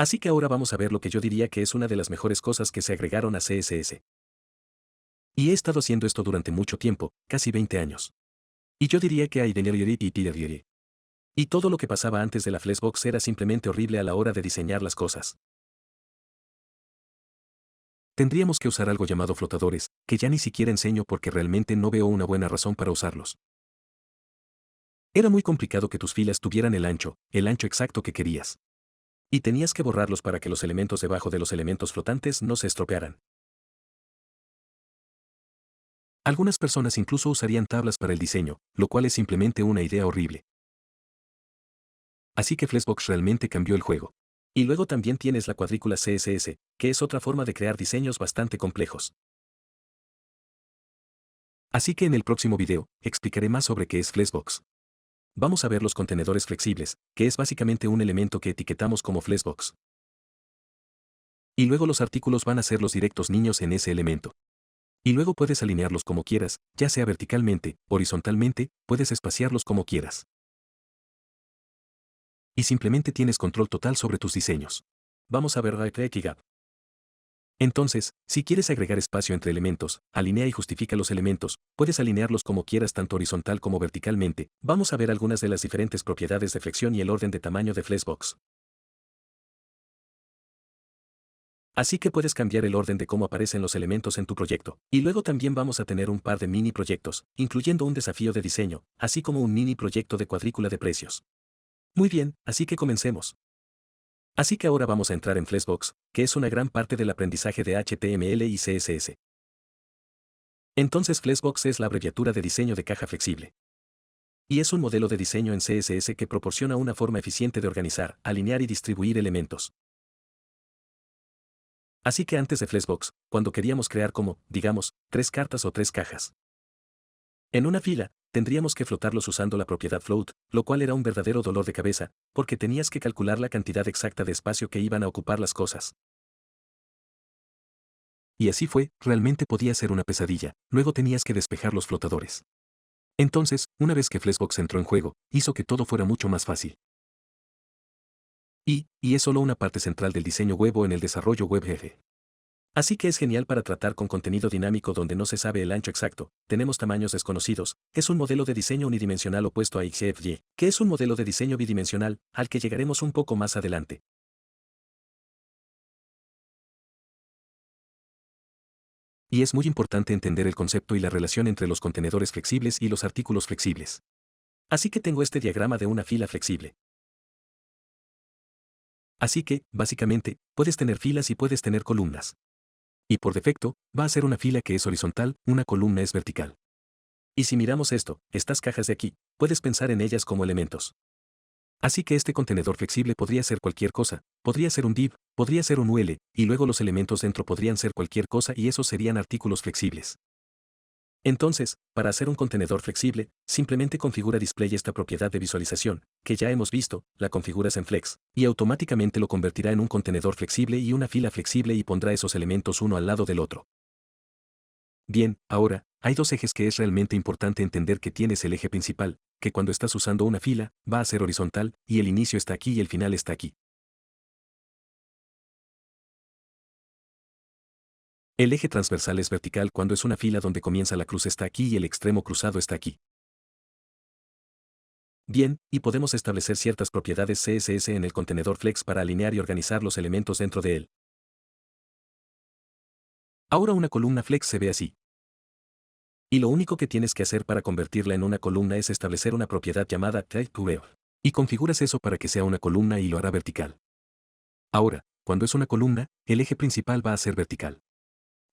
Así que ahora vamos a ver lo que yo diría que es una de las mejores cosas que se agregaron a CSS. Y he estado haciendo esto durante mucho tiempo, casi 20 años. Y yo diría que hay de y todo lo que pasaba antes de la Flexbox era simplemente horrible a la hora de diseñar las cosas. Tendríamos que usar algo llamado flotadores, que ya ni siquiera enseño porque realmente no veo una buena razón para usarlos. Era muy complicado que tus filas tuvieran el ancho exacto que querías. Y tenías que borrarlos para que los elementos debajo de los elementos flotantes no se estropearan. Algunas personas incluso usarían tablas para el diseño, lo cual es simplemente una idea horrible. Así que Flexbox realmente cambió el juego. Y luego también tienes la cuadrícula CSS, que es otra forma de crear diseños bastante complejos. Así que en el próximo video, explicaré más sobre qué es Flexbox. Vamos a ver los contenedores flexibles, que es básicamente un elemento que etiquetamos como Flexbox. Y luego los artículos van a ser los directos niños en ese elemento. Y luego puedes alinearlos como quieras, ya sea verticalmente, horizontalmente, puedes espaciarlos como quieras. Y simplemente tienes control total sobre tus diseños. Vamos a ver Right y Gap. Entonces, si quieres agregar espacio entre elementos, alinea y justifica los elementos, puedes alinearlos como quieras tanto horizontal como verticalmente. Vamos a ver algunas de las diferentes propiedades de flexión y el orden de tamaño de Flexbox. Así que puedes cambiar el orden de cómo aparecen los elementos en tu proyecto. Y luego también vamos a tener un par de mini proyectos, incluyendo un desafío de diseño, así como un mini proyecto de cuadrícula de precios. Muy bien, así que comencemos. Así que ahora vamos a entrar en Flexbox, que es una gran parte del aprendizaje de HTML y CSS. Entonces Flexbox es la abreviatura de diseño de caja flexible. Y es un modelo de diseño en CSS que proporciona una forma eficiente de organizar, alinear y distribuir elementos. Así que antes de Flexbox, cuando queríamos crear como, digamos, 3 cartas o 3 cajas. En una fila, tendríamos que flotarlos usando la propiedad float, lo cual era un verdadero dolor de cabeza, porque tenías que calcular la cantidad exacta de espacio que iban a ocupar las cosas. Y así fue, realmente podía ser una pesadilla, luego tenías que despejar los flotadores. Entonces, una vez que Flexbox entró en juego, hizo que todo fuera mucho más fácil. Y es solo una parte central del diseño web o en el desarrollo web jefe. Así que es genial para tratar con contenido dinámico donde no se sabe el ancho exacto, tenemos tamaños desconocidos, es un modelo de diseño unidimensional opuesto a XFY, que es un modelo de diseño bidimensional, al que llegaremos un poco más adelante. Y es muy importante entender el concepto y la relación entre los contenedores flexibles y los artículos flexibles. Así que tengo este diagrama de una fila flexible. Así que, básicamente, puedes tener filas y puedes tener columnas. Y por defecto, va a ser una fila que es horizontal, una columna es vertical. Y si miramos esto, estas cajas de aquí, puedes pensar en ellas como elementos. Así que este contenedor flexible podría ser cualquier cosa, podría ser un div, podría ser un UL, y luego los elementos dentro podrían ser cualquier cosa y esos serían artículos flexibles. Entonces, para hacer un contenedor flexible, simplemente configura display esta propiedad de visualización, que ya hemos visto, la configuras en Flex, y automáticamente lo convertirá en un contenedor flexible y una fila flexible y pondrá esos elementos uno al lado del otro. Bien, ahora, hay dos ejes que es realmente importante entender que tienes el eje principal, que cuando estás usando una fila, va a ser horizontal, y el inicio está aquí y el final está aquí. El eje transversal es vertical cuando es una fila donde comienza la cruz está aquí y el extremo cruzado está aquí. Bien, y podemos establecer ciertas propiedades CSS en el contenedor Flex para alinear y organizar los elementos dentro de él. Ahora una columna Flex se ve así. Y lo único que tienes que hacer para convertirla en una columna es establecer una propiedad llamada typeWeb. Y configuras eso para que sea una columna y lo hará vertical. Ahora, cuando es una columna, el eje principal va a ser vertical.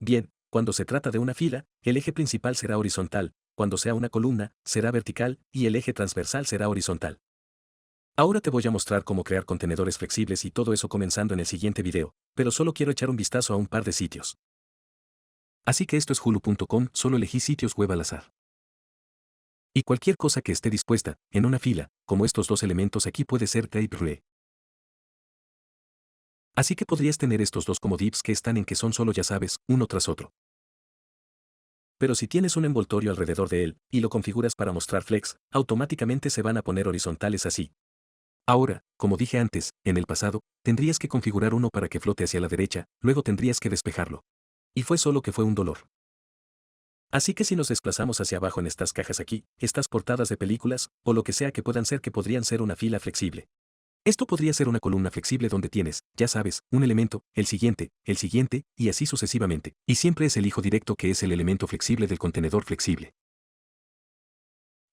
Bien, cuando se trata de una fila, el eje principal será horizontal, cuando sea una columna, será vertical, y el eje transversal será horizontal. Ahora te voy a mostrar cómo crear contenedores flexibles y todo eso comenzando en el siguiente video, pero solo quiero echar un vistazo a un par de sitios. Así que esto es hulu.com, solo elegí sitios web al azar. Y cualquier cosa que esté dispuesta, en una fila, como estos dos elementos aquí puede ser type. Así que podrías tener estos dos como divs que están en que son solo ya sabes, uno tras otro. Pero si tienes un envoltorio alrededor de él, y lo configuras para mostrar flex, automáticamente se van a poner horizontales así. Ahora, como dije antes, en el pasado, tendrías que configurar uno para que flote hacia la derecha, luego tendrías que despejarlo. Y fue solo que fue un dolor. Así que si nos desplazamos hacia abajo en estas cajas aquí, estas portadas de películas, o lo que sea que puedan ser que podrían ser una fila flexible. Esto podría ser una columna flexible donde tienes, ya sabes, un elemento, el siguiente, y así sucesivamente. Y siempre es el hijo directo que es el elemento flexible del contenedor flexible.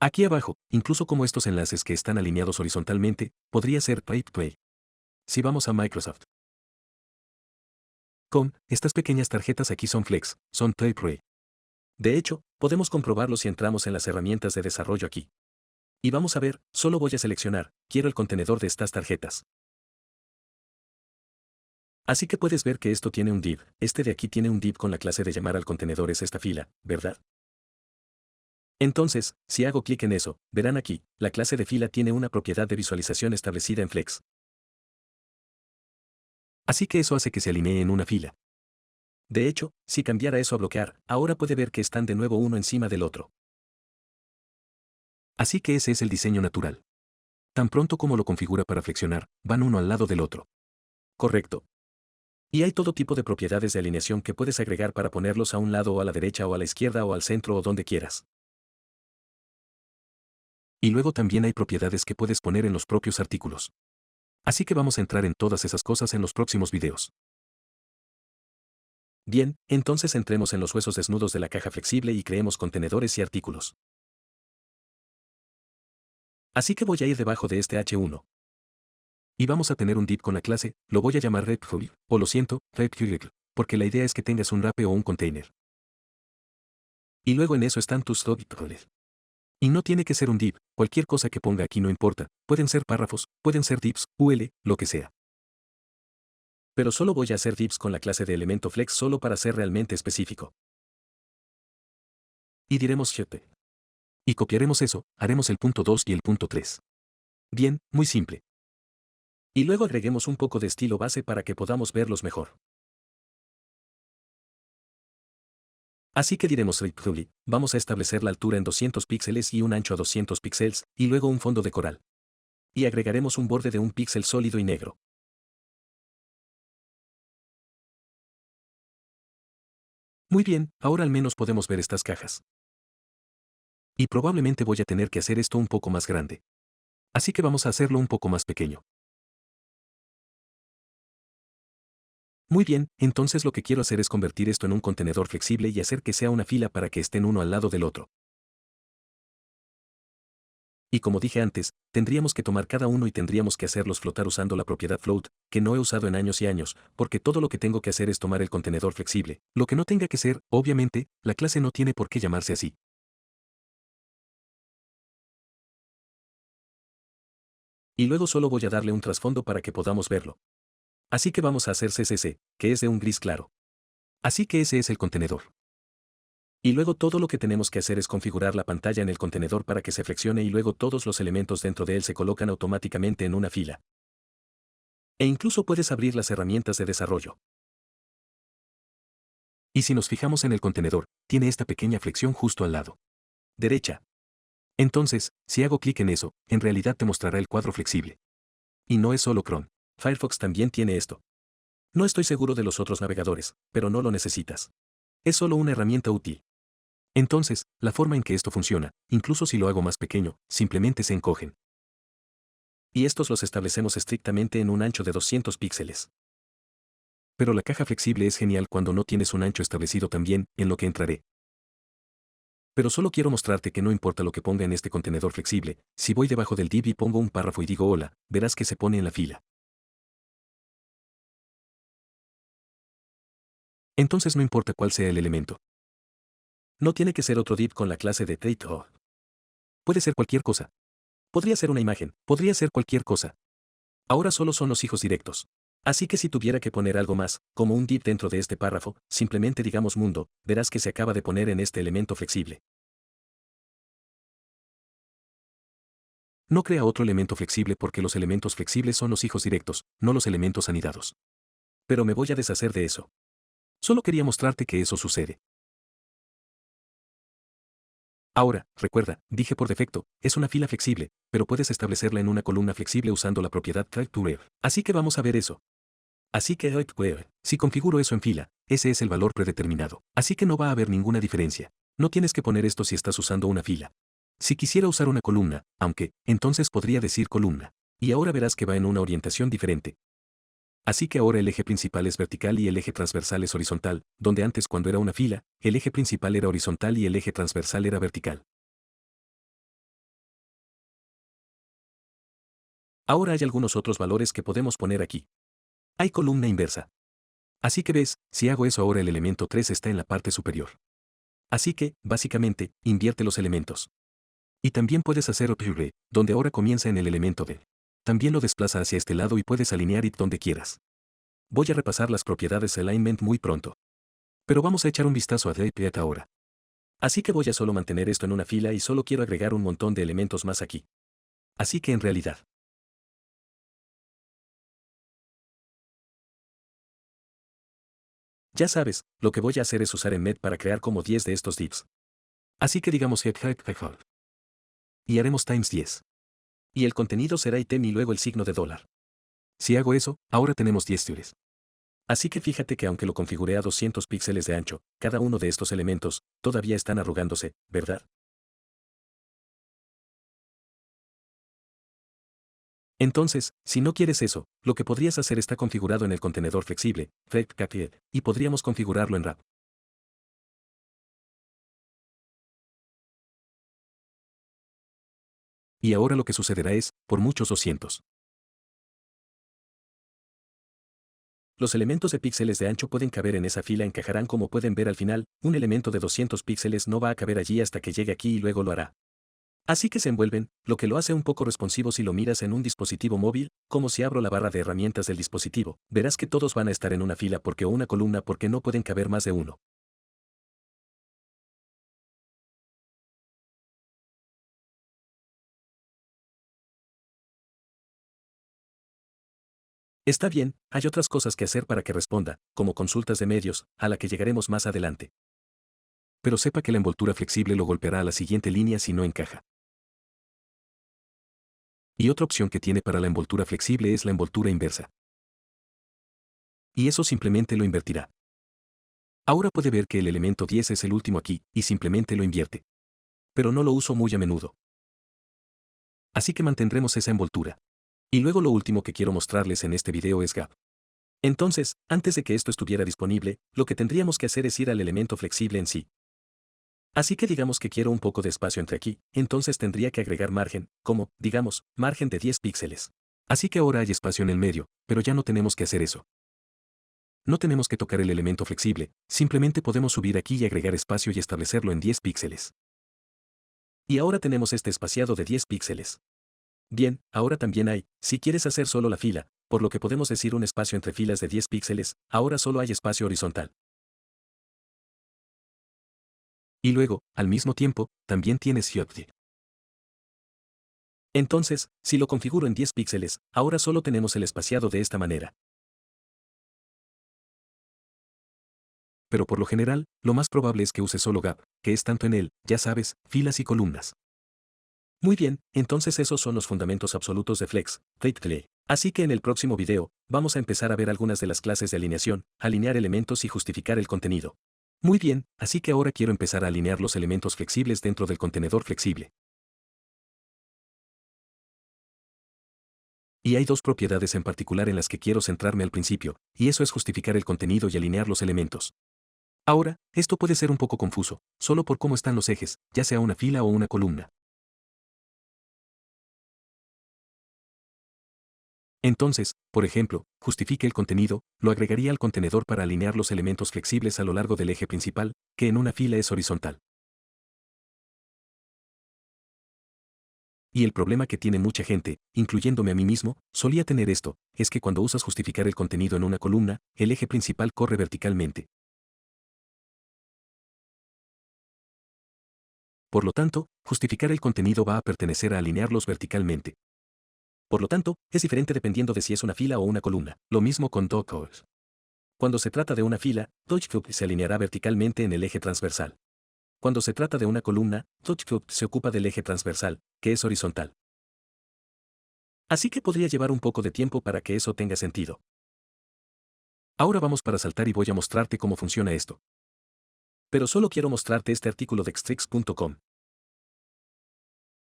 Aquí abajo, incluso como estos enlaces que están alineados horizontalmente, podría ser Pipe Play. Si vamos a Microsoft.com, estas pequeñas tarjetas aquí son Flex, son Type Ray. De hecho, podemos comprobarlo si entramos en las herramientas de desarrollo aquí. Y vamos a ver, solo voy a seleccionar, quiero el contenedor de estas tarjetas. Así que puedes ver que esto tiene un div, este de aquí tiene un div con la clase de llamar al contenedor es esta fila, ¿verdad? Entonces, si hago clic en eso, verán aquí, la clase de fila tiene una propiedad de visualización establecida en Flex. Así que eso hace que se alinee en una fila. De hecho, si cambiara eso a bloquear, ahora puede ver que están de nuevo uno encima del otro. Así que ese es el diseño natural. Tan pronto como lo configura para flexionar, van uno al lado del otro. Correcto. Y hay todo tipo de propiedades de alineación que puedes agregar para ponerlos a un lado o a la derecha o a la izquierda o al centro o donde quieras. Y luego también hay propiedades que puedes poner en los propios artículos. Así que vamos a entrar en todas esas cosas en los próximos videos. Bien, entonces entremos en los huesos desnudos de la caja flexible y creemos contenedores y artículos. Así que voy a ir debajo de este H1. Y vamos a tener un div con la clase, lo voy a llamar Repository, o lo siento, Repository, porque la idea es que tengas un wrapper o un container. Y luego en eso están tus subroles. Y no tiene que ser un div, cualquier cosa que ponga aquí no importa, pueden ser párrafos, pueden ser divs, UL, lo que sea. Pero solo voy a hacer divs con la clase de elemento flex solo para ser realmente específico. Y diremos shape. Y copiaremos eso, haremos el punto 2 y el punto 3. Bien, muy simple. Y luego agreguemos un poco de estilo base para que podamos verlos mejor. Así que diremos Repository, vamos a establecer la altura en 200 píxeles y un ancho a 200 píxeles, y luego un fondo de coral. Y agregaremos un borde de un píxel sólido y negro. Muy bien, ahora al menos podemos ver estas cajas. Y probablemente voy a tener que hacer esto un poco más grande. Así que vamos a hacerlo un poco más pequeño. Muy bien, entonces lo que quiero hacer es convertir esto en un contenedor flexible y hacer que sea una fila para que estén uno al lado del otro. Y como dije antes, tendríamos que tomar cada uno y tendríamos que hacerlos flotar usando la propiedad float, que no he usado en años y años, porque todo lo que tengo que hacer es tomar el contenedor flexible. Lo que no tenga que ser, obviamente, la clase no tiene por qué llamarse así. Y luego solo voy a darle un trasfondo para que podamos verlo. Así que vamos a hacer CCC, que es de un gris claro. Así que ese es el contenedor. Y luego todo lo que tenemos que hacer es configurar la pantalla en el contenedor para que se flexione y luego todos los elementos dentro de él se colocan automáticamente en una fila. E incluso puedes abrir las herramientas de desarrollo. Y si nos fijamos en el contenedor, tiene esta pequeña flexión justo al lado derecha. Entonces, si hago clic en eso, en realidad te mostrará el cuadro flexible. Y no es solo Chrome. Firefox también tiene esto. No estoy seguro de los otros navegadores, pero no lo necesitas. Es solo una herramienta útil. Entonces, la forma en que esto funciona, incluso si lo hago más pequeño, simplemente se encogen. Y estos los establecemos estrictamente en un ancho de 200 píxeles. Pero la caja flexible es genial cuando no tienes un ancho establecido también, en lo que entraré. Pero solo quiero mostrarte que no importa lo que ponga en este contenedor flexible, si voy debajo del div y pongo un párrafo y digo hola, verás que se pone en la fila. Entonces no importa cuál sea el elemento. No tiene que ser otro div con la clase de date. Puede ser cualquier cosa. Podría ser una imagen, podría ser cualquier cosa. Ahora solo son los hijos directos. Así que si tuviera que poner algo más, como un div dentro de este párrafo, simplemente digamos mundo, verás que se acaba de poner en este elemento flexible. No crea otro elemento flexible porque los elementos flexibles son los hijos directos, no los elementos anidados. Pero me voy a deshacer de eso. Solo quería mostrarte que eso sucede. Ahora, recuerda, dije por defecto, es una fila flexible, pero puedes establecerla en una columna flexible usando la propiedad TypeWare. Así que vamos a ver eso. Así que TypeWare, si configuro eso en fila, ese es el valor predeterminado. Así que no va a haber ninguna diferencia. No tienes que poner esto si estás usando una fila. Si quisiera usar una columna, aunque, entonces podría decir columna. Y ahora verás que va en una orientación diferente. Así que ahora el eje principal es vertical y el eje transversal es horizontal, donde antes cuando era una fila, el eje principal era horizontal y el eje transversal era vertical. Ahora hay algunos otros valores que podemos poner aquí. Hay columna inversa. Así que ves, si hago eso ahora el elemento 3 está en la parte superior. Así que, básicamente, invierte los elementos. Y también puedes hacer OPR, donde ahora comienza en el elemento D. También lo desplaza hacia este lado y puedes alinear it donde quieras. Voy a repasar las propiedades alignment muy pronto. Pero vamos a echar un vistazo a DPAT ahora. Así que voy a solo mantener esto en una fila y solo quiero agregar un montón de elementos más aquí. Así que en realidad. Ya sabes, lo que voy a hacer es usar Emmet para crear como 10 de estos divs. Así que digamos y haremos times 10. Y el contenido será item y luego el signo de dólar. Si hago eso, ahora tenemos 10 tiles. Así que fíjate que aunque lo configuré a 200 píxeles de ancho, cada uno de estos elementos, todavía están arrugándose, ¿verdad? Entonces, si no quieres eso, lo que podrías hacer está configurado en el contenedor flexible, FlexiCAPIED, y podríamos configurarlo en RAP. Y ahora lo que sucederá es, por muchos 200. Los elementos de píxeles de ancho pueden caber en esa fila, encajarán como pueden ver al final, un elemento de 200 píxeles no va a caber allí hasta que llegue aquí y luego lo hará. Así que se envuelven, lo que lo hace un poco responsivo si lo miras en un dispositivo móvil, como si abro la barra de herramientas del dispositivo, verás que todos van a estar en una fila porque o una columna porque no pueden caber más de uno. Está bien, hay otras cosas que hacer para que responda, como consultas de medios, a la que llegaremos más adelante. Pero sepa que la envoltura flexible lo golpeará a la siguiente línea si no encaja. Y otra opción que tiene para la envoltura flexible es la envoltura inversa. Y eso simplemente lo invertirá. Ahora puede ver que el elemento 10 es el último aquí, y simplemente lo invierte. Pero no lo uso muy a menudo. Así que mantendremos esa envoltura. Y luego lo último que quiero mostrarles en este video es Gap. Entonces, antes de que esto estuviera disponible, lo que tendríamos que hacer es ir al elemento flexible en sí. Así que digamos que quiero un poco de espacio entre aquí, entonces tendría que agregar margen, como, digamos, margen de 10 píxeles. Así que ahora hay espacio en el medio, pero ya no tenemos que hacer eso. No tenemos que tocar el elemento flexible, simplemente podemos subir aquí y agregar espacio y establecerlo en 10 píxeles. Y ahora tenemos este espaciado de 10 píxeles. Bien, ahora también hay, si quieres hacer solo la fila, por lo que podemos decir un espacio entre filas de 10 píxeles, ahora solo hay espacio horizontal. Y luego, al mismo tiempo, también tienes Hyotd. Entonces, si lo configuro en 10 píxeles, ahora solo tenemos el espaciado de esta manera. Pero por lo general, lo más probable es que use solo gap, que es tanto en él, ya sabes, filas y columnas. Muy bien, entonces esos son los fundamentos absolutos de Flex, Play. Así que en el próximo video, vamos a empezar a ver algunas de las clases de alineación, alinear elementos y justificar el contenido. Muy bien, así que ahora quiero empezar a alinear los elementos flexibles dentro del contenedor flexible. Y hay dos propiedades en particular en las que quiero centrarme al principio, y eso es justificar el contenido y alinear los elementos. Ahora, esto puede ser un poco confuso, solo por cómo están los ejes, ya sea una fila o una columna. Entonces, por ejemplo, justifique el contenido, lo agregaría al contenedor para alinear los elementos flexibles a lo largo del eje principal, que en una fila es horizontal. Y el problema que tiene mucha gente, incluyéndome a mí mismo, solía tener esto, es que cuando usas justificar el contenido en una columna, el eje principal corre verticalmente. Por lo tanto, justificar el contenido va a pertenecer a alinearlos verticalmente. Por lo tanto, es diferente dependiendo de si es una fila o una columna. Lo mismo con Dockers. Cuando se trata de una fila, Dodge se alineará verticalmente en el eje transversal. Cuando se trata de una columna, TouchCube se ocupa del eje transversal, que es horizontal. Así que podría llevar un poco de tiempo para que eso tenga sentido. Ahora vamos para saltar y voy a mostrarte cómo funciona esto. Pero solo quiero mostrarte este artículo de Xtrix.com.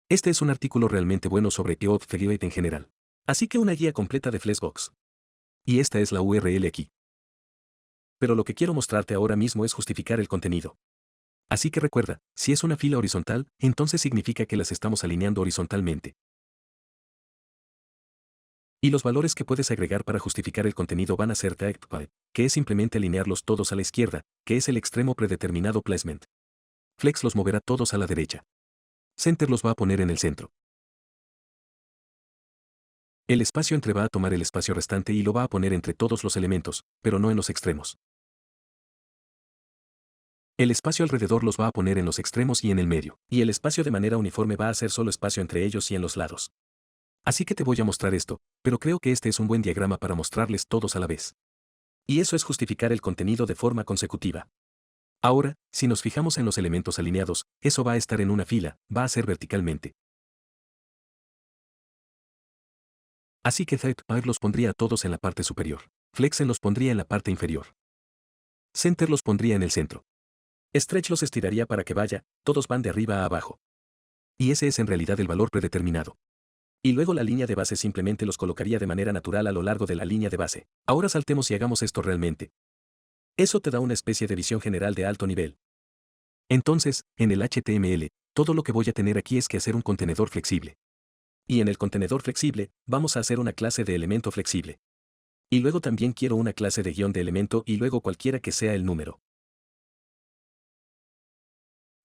Este es un artículo realmente bueno sobre Code Figure en general. Así que una guía completa de Flexbox. Y esta es la URL aquí. Pero lo que quiero mostrarte ahora mismo es justificar el contenido. Así que recuerda, si es una fila horizontal, entonces significa que las estamos alineando horizontalmente. Y los valores que puedes agregar para justificar el contenido van a ser type, que es simplemente alinearlos todos a la izquierda, que es el extremo predeterminado placement. Flex los moverá todos a la derecha. Center los va a poner en el centro. El espacio entre va a tomar el espacio restante y lo va a poner entre todos los elementos, pero no en los extremos. El espacio alrededor los va a poner en los extremos y en el medio, y el espacio de manera uniforme va a ser solo espacio entre ellos y en los lados. Así que te voy a mostrar esto, pero creo que este es un buen diagrama para mostrarles todos a la vez. Y eso es justificar el contenido de forma consecutiva. Ahora, si nos fijamos en los elementos alineados, eso va a estar en una fila, va a ser verticalmente. Así que Type los pondría a todos en la parte superior. Flexen los pondría en la parte inferior. Center los pondría en el centro. Stretch los estiraría para que vaya, todos van de arriba a abajo. Y ese es en realidad el valor predeterminado. Y luego la línea de base simplemente los colocaría de manera natural a lo largo de la línea de base. Ahora saltemos y hagamos esto realmente. Eso te da una especie de visión general de alto nivel. Entonces, en el HTML, todo lo que voy a tener aquí es que hacer un contenedor flexible. Y en el contenedor flexible, vamos a hacer una clase de elemento flexible. Y luego también quiero una clase de guión de elemento y luego cualquiera que sea el número.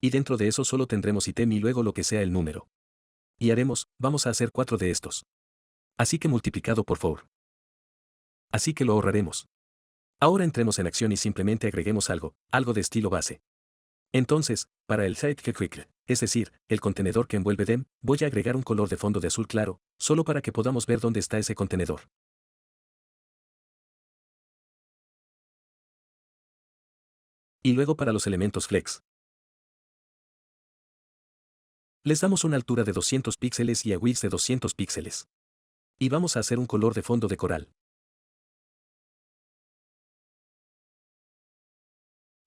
Y dentro de eso solo tendremos item y luego lo que sea el número. Y vamos a hacer 4 de estos. Así que multiplicado por 4. Así que lo ahorraremos. Ahora entremos en acción y simplemente agreguemos algo de estilo base. Entonces, para el sideClick, es decir, el contenedor que envuelve dem, voy a agregar un color de fondo de azul claro, solo para que podamos ver dónde está ese contenedor. Y luego para los elementos flex. Les damos una altura de 200 píxeles y a width de 200 píxeles. Y vamos a hacer un color de fondo de coral.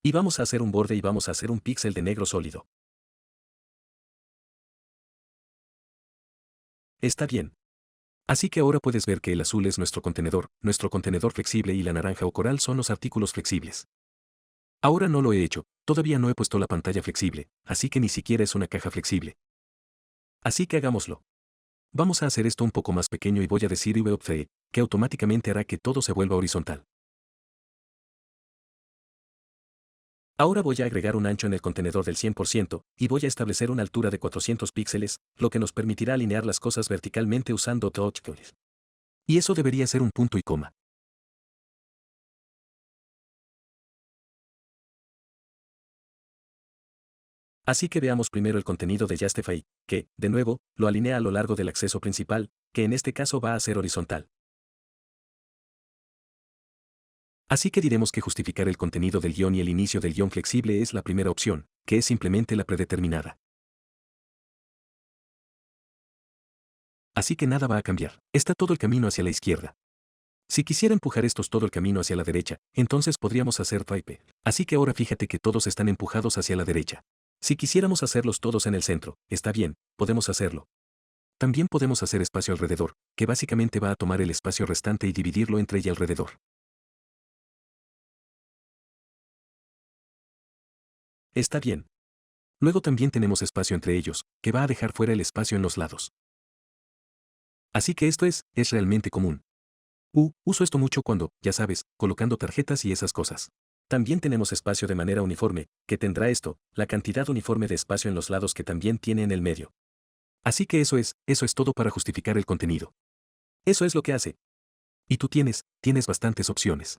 Y vamos a hacer un borde y vamos a hacer un píxel de negro sólido. Está bien. Así que ahora puedes ver que el azul es nuestro contenedor flexible y la naranja o coral son los artículos flexibles. Ahora no lo he hecho, todavía no he puesto la pantalla flexible, así que ni siquiera es una caja flexible. Así que hagámoslo. Vamos a hacer esto un poco más pequeño y voy a decir VOPFE, que automáticamente hará que todo se vuelva horizontal. Ahora voy a agregar un ancho en el contenedor del 100% y voy a establecer una altura de 400 píxeles, lo que nos permitirá alinear las cosas verticalmente usando TouchCube. Y eso debería ser un punto y coma. Así que veamos primero el contenido de Justify, que, de nuevo, lo alinea a lo largo del acceso principal, que en este caso va a ser horizontal. Así que diremos que justificar el contenido del guión y el inicio del guión flexible es la primera opción, que es simplemente la predeterminada. Así que nada va a cambiar. Está todo el camino hacia la izquierda. Si quisiera empujar estos todo el camino hacia la derecha, entonces podríamos hacer type. Así que ahora fíjate que todos están empujados hacia la derecha. Si quisiéramos hacerlos todos en el centro, está bien, podemos hacerlo. También podemos hacer espacio alrededor, que básicamente va a tomar el espacio restante y dividirlo entre y alrededor. Está bien. Luego también tenemos espacio entre ellos, que va a dejar fuera el espacio en los lados. Así que esto es realmente común. Uso esto mucho cuando, ya sabes, colocando tarjetas y esas cosas. También tenemos espacio de manera uniforme, que tendrá esto, la cantidad uniforme de espacio en los lados que también tiene en el medio. Así que eso es todo para justificar el contenido. Eso es lo que hace. Y tú tienes bastantes opciones.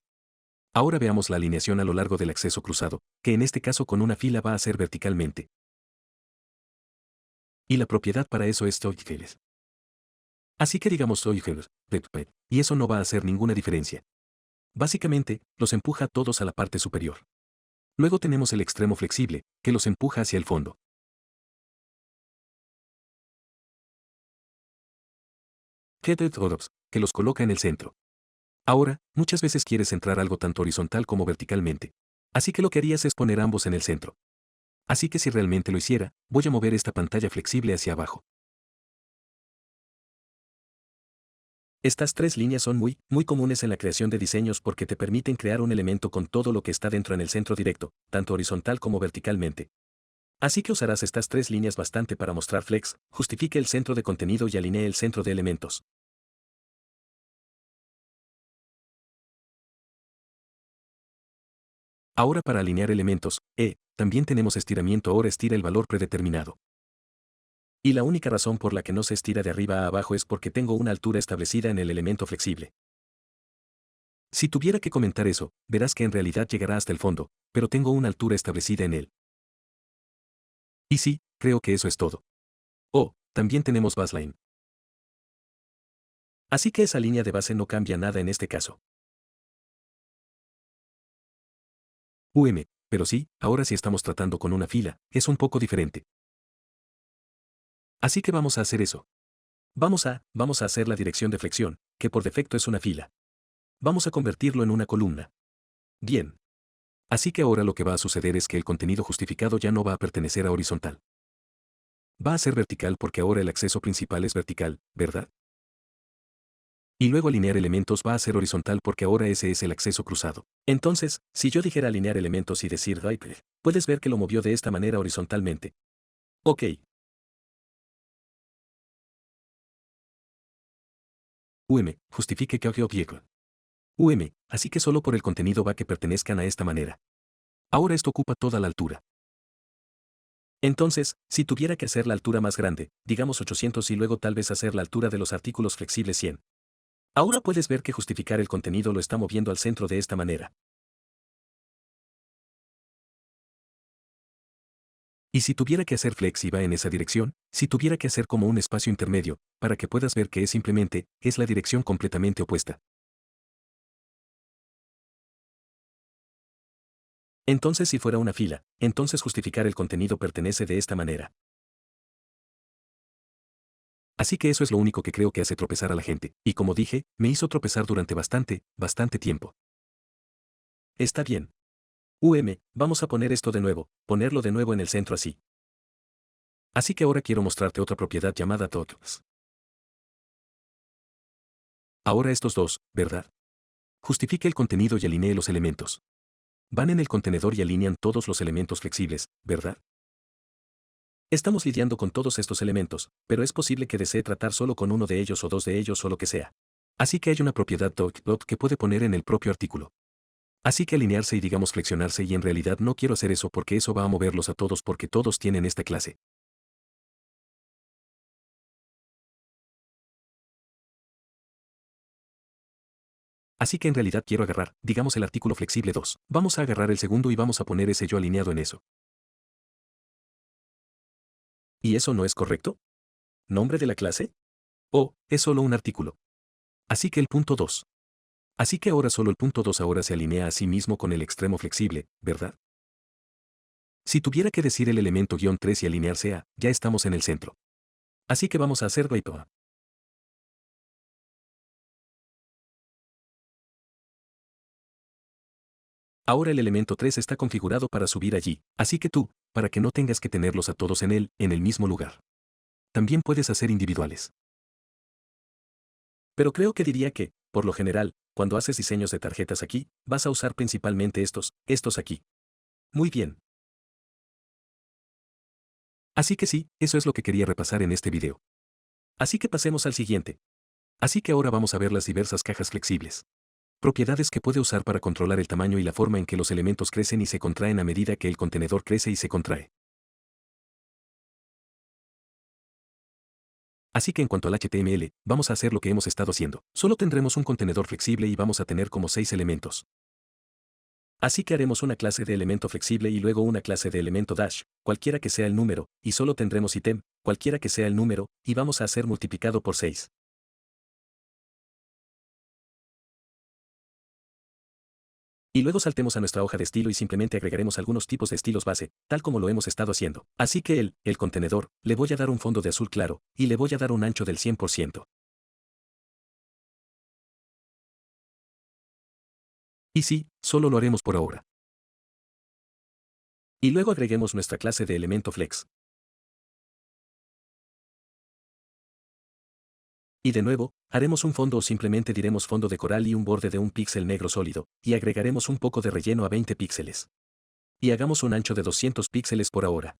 Ahora veamos la alineación a lo largo del acceso cruzado, que en este caso con una fila va a ser verticalmente. Y la propiedad para eso es TouchCube. Así que digamos TouchCube, y eso no va a hacer ninguna diferencia. Básicamente, los empuja todos a la parte superior. Luego tenemos el extremo flexible, que los empuja hacia el fondo. Tethered Odds, que los coloca en el centro. Ahora, muchas veces quieres centrar algo tanto horizontal como verticalmente. Así que lo que harías es poner ambos en el centro. Así que si realmente lo hiciera, voy a mover esta pantalla flexible hacia abajo. Estas tres líneas son muy comunes en la creación de diseños porque te permiten crear un elemento con todo lo que está dentro en el centro directo, tanto horizontal como verticalmente. Así que usarás estas tres líneas bastante para mostrar flex, justifique el centro de contenido y alinee el centro de elementos. Ahora para alinear elementos, también tenemos estiramiento. Ahora estira el valor predeterminado. Y la única razón por la que no se estira de arriba a abajo es porque tengo una altura establecida en el elemento flexible. Si tuviera que comentar eso, verás que en realidad llegará hasta el fondo, pero tengo una altura establecida en él. Y sí, creo que eso es todo. Oh, también tenemos baseline. Así que esa línea de base no cambia nada en este caso. Pero sí, ahora sí estamos tratando con una fila, es un poco diferente. Así que vamos a hacer eso. Vamos a hacer la dirección de flexión, que por defecto es una fila. Vamos a convertirlo en una columna. Bien. Así que ahora lo que va a suceder es que el contenido justificado ya no va a pertenecer a horizontal. Va a ser vertical porque ahora el acceso principal es vertical, ¿verdad? Y luego alinear elementos va a ser horizontal porque ahora ese es el acceso cruzado. Entonces, si yo dijera alinear elementos y decir right, puedes ver que lo movió de esta manera horizontalmente. Ok. Justifique que objeto. Así que solo por el contenido va que pertenezcan a esta manera. Ahora esto ocupa toda la altura. Entonces, si tuviera que hacer la altura más grande, digamos 800 y luego tal vez hacer la altura de los artículos flexibles 100. Ahora puedes ver que justificar el contenido lo está moviendo al centro de esta manera. Y si tuviera que hacer flex y va en esa dirección, si tuviera que hacer como un espacio intermedio, para que puedas ver que es la dirección completamente opuesta. Entonces si fuera una fila, entonces justificar el contenido pertenece de esta manera. Así que eso es lo único que creo que hace tropezar a la gente, y como dije, me hizo tropezar durante bastante tiempo. Está bien. Vamos a poner esto de nuevo, ponerlo de nuevo en el centro así. Así que ahora quiero mostrarte otra propiedad llamada tokens. Ahora estos dos, ¿verdad? Justifique el contenido y alinee los elementos. Van en el contenedor y alinean todos los elementos flexibles, ¿verdad? Estamos lidiando con todos estos elementos, pero es posible que desee tratar solo con uno de ellos o dos de ellos o lo que sea. Así que hay una propiedad dot que puede poner en el propio artículo. Así que alinearse y digamos flexionarse y en realidad no quiero hacer eso porque eso va a moverlos a todos porque todos tienen esta clase. Así que en realidad quiero agarrar, digamos el artículo flexible 2. Vamos a agarrar el segundo y vamos a poner ese yo alineado en eso. ¿Y eso no es correcto? ¿Nombre de la clase? Es solo un artículo. Así que el punto 2. Así que ahora solo el punto 2 ahora se alinea a sí mismo con el extremo flexible, ¿verdad? Si tuviera que decir el elemento guión 3 y alinearse a, ya estamos en el centro. Así que vamos a hacer esto. Ahora el elemento 3 está configurado para subir allí, así que tú, para que no tengas que tenerlos a todos en el mismo lugar. También puedes hacer individuales. Pero creo que diría que, por lo general, cuando haces diseños de tarjetas aquí, vas a usar principalmente estos aquí. Muy bien. Así que sí, eso es lo que quería repasar en este video. Así que pasemos al siguiente. Así que ahora vamos a ver las diversas cajas flexibles. Propiedades que puede usar para controlar el tamaño y la forma en que los elementos crecen y se contraen a medida que el contenedor crece y se contrae. Así que en cuanto al HTML, vamos a hacer lo que hemos estado haciendo. Solo tendremos un contenedor flexible y vamos a tener como 6 elementos. Así que haremos una clase de elemento flexible y luego una clase de elemento dash, cualquiera que sea el número, y solo tendremos item, cualquiera que sea el número, y vamos a hacer multiplicado por 6. Y luego saltemos a nuestra hoja de estilo y simplemente agregaremos algunos tipos de estilos base, tal como lo hemos estado haciendo. Así que el contenedor, le voy a dar un fondo de azul claro, y le voy a dar un ancho del 100%. Y sí, solo lo haremos por ahora. Y luego agreguemos nuestra clase de elemento flex. Y de nuevo, haremos un fondo o simplemente diremos fondo de coral y un borde de un píxel negro sólido, y agregaremos un poco de relleno a 20 píxeles. Y hagamos un ancho de 200 píxeles por ahora.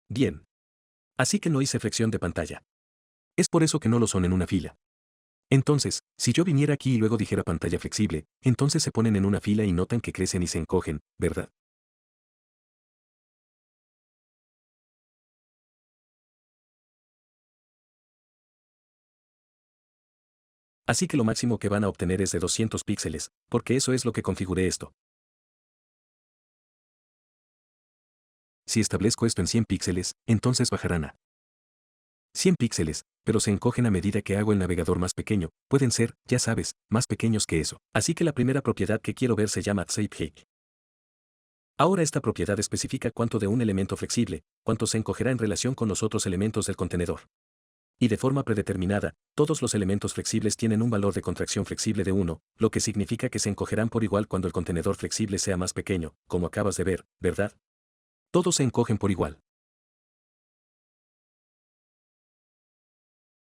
Bien. Así que no hice flexión de pantalla. Es por eso que no lo son en una fila. Entonces, si yo viniera aquí y luego dijera pantalla flexible, entonces se ponen en una fila y notan que crecen y se encogen, ¿verdad? Así que lo máximo que van a obtener es de 200 píxeles, porque eso es lo que configuré esto. Si establezco esto en 100 píxeles, entonces bajarán a 100 píxeles, pero se encogen a medida que hago el navegador más pequeño, pueden ser, ya sabes, más pequeños que eso. Así que la primera propiedad que quiero ver se llama shape. Ahora esta propiedad especifica cuánto de un elemento flexible, cuánto se encogerá en relación con los otros elementos del contenedor. Y de forma predeterminada, todos los elementos flexibles tienen un valor de contracción flexible de 1, lo que significa que se encogerán por igual cuando el contenedor flexible sea más pequeño, como acabas de ver, ¿verdad? Todos se encogen por igual.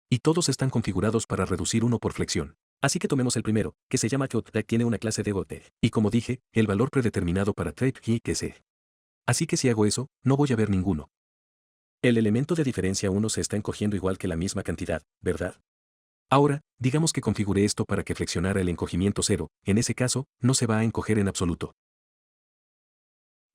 Y todos están configurados para reducir uno por flexión. Así que tomemos el primero, que se llama TypeDeck, tiene una clase de bote. Y como dije, el valor predeterminado para TypeKey que es E. Así que si hago eso, no voy a ver ninguno. El elemento de diferencia 1 se está encogiendo igual que la misma cantidad, ¿verdad? Ahora, digamos que configure esto para que flexionara el encogimiento 0, en ese caso, no se va a encoger en absoluto.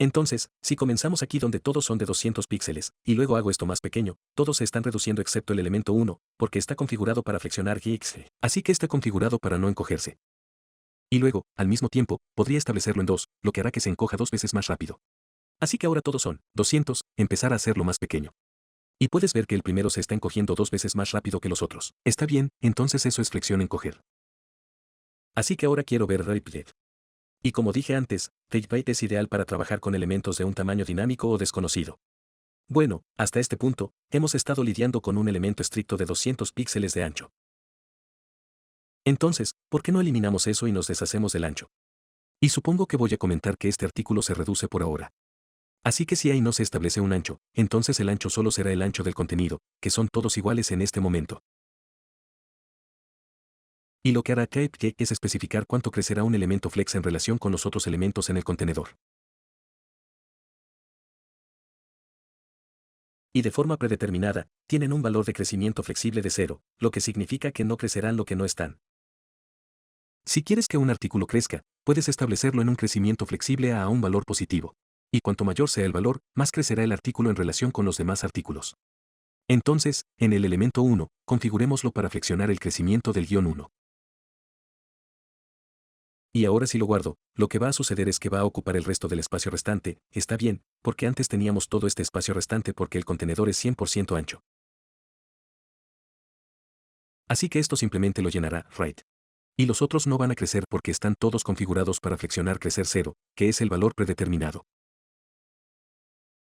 Entonces, si comenzamos aquí donde todos son de 200 píxeles, y luego hago esto más pequeño, todos se están reduciendo excepto el elemento 1, porque está configurado para flexionar GX. Así que está configurado para no encogerse. Y luego, al mismo tiempo, podría establecerlo en 2, lo que hará que se encoja 2 veces más rápido. Así que ahora todos son 200, empezar a hacerlo más pequeño. Y puedes ver que el primero se está encogiendo 2 veces más rápido que los otros. Está bien, entonces eso es flexión encoger. Así que ahora quiero ver Riplet. Y como dije antes, Riplet es ideal para trabajar con elementos de un tamaño dinámico o desconocido. Bueno, hasta este punto, hemos estado lidiando con un elemento estricto de 200 píxeles de ancho. Entonces, ¿por qué no eliminamos eso y nos deshacemos del ancho? Y supongo que voy a comentar que este artículo se reduce por ahora. Así que si ahí no se establece un ancho, entonces el ancho solo será el ancho del contenido, que son todos iguales en este momento. Y lo que hará TypeDeck es especificar cuánto crecerá un elemento flex en relación con los otros elementos en el contenedor. Y de forma predeterminada, tienen un valor de crecimiento flexible de 0, lo que significa que no crecerán lo que no están. Si quieres que un artículo crezca, puedes establecerlo en un crecimiento flexible a un valor positivo. Y cuanto mayor sea el valor, más crecerá el artículo en relación con los demás artículos. Entonces, en el elemento 1, configurémoslo para flexionar el crecimiento del guión 1. Y ahora si lo guardo, lo que va a suceder es que va a ocupar el resto del espacio restante, está bien, porque antes teníamos todo este espacio restante porque el contenedor es 100% ancho. Así que esto simplemente lo llenará, right. Y los otros no van a crecer porque están todos configurados para flexionar crecer 0, que es el valor predeterminado.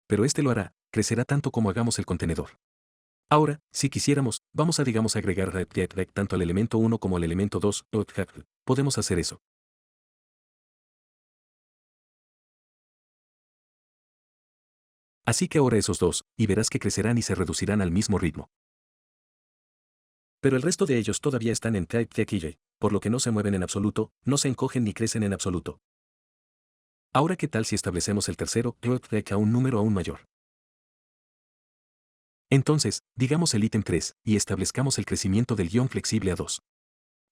Pero este lo hará, crecerá tanto como hagamos el contenedor. Ahora, si quisiéramos, vamos a digamos agregar rect tanto al elemento 1 como al elemento 2, podemos hacer eso. Así que ahora esos dos, y verás que crecerán y se reducirán al mismo ritmo. Pero el resto de ellos todavía están en TypeDeck, por lo que no se mueven en absoluto, no se encogen ni crecen en absoluto. Ahora, ¿qué tal si establecemos el tercero, TypeDeck, a un número aún mayor? Entonces, digamos el ítem 3, y establezcamos el crecimiento del guión flexible a 2.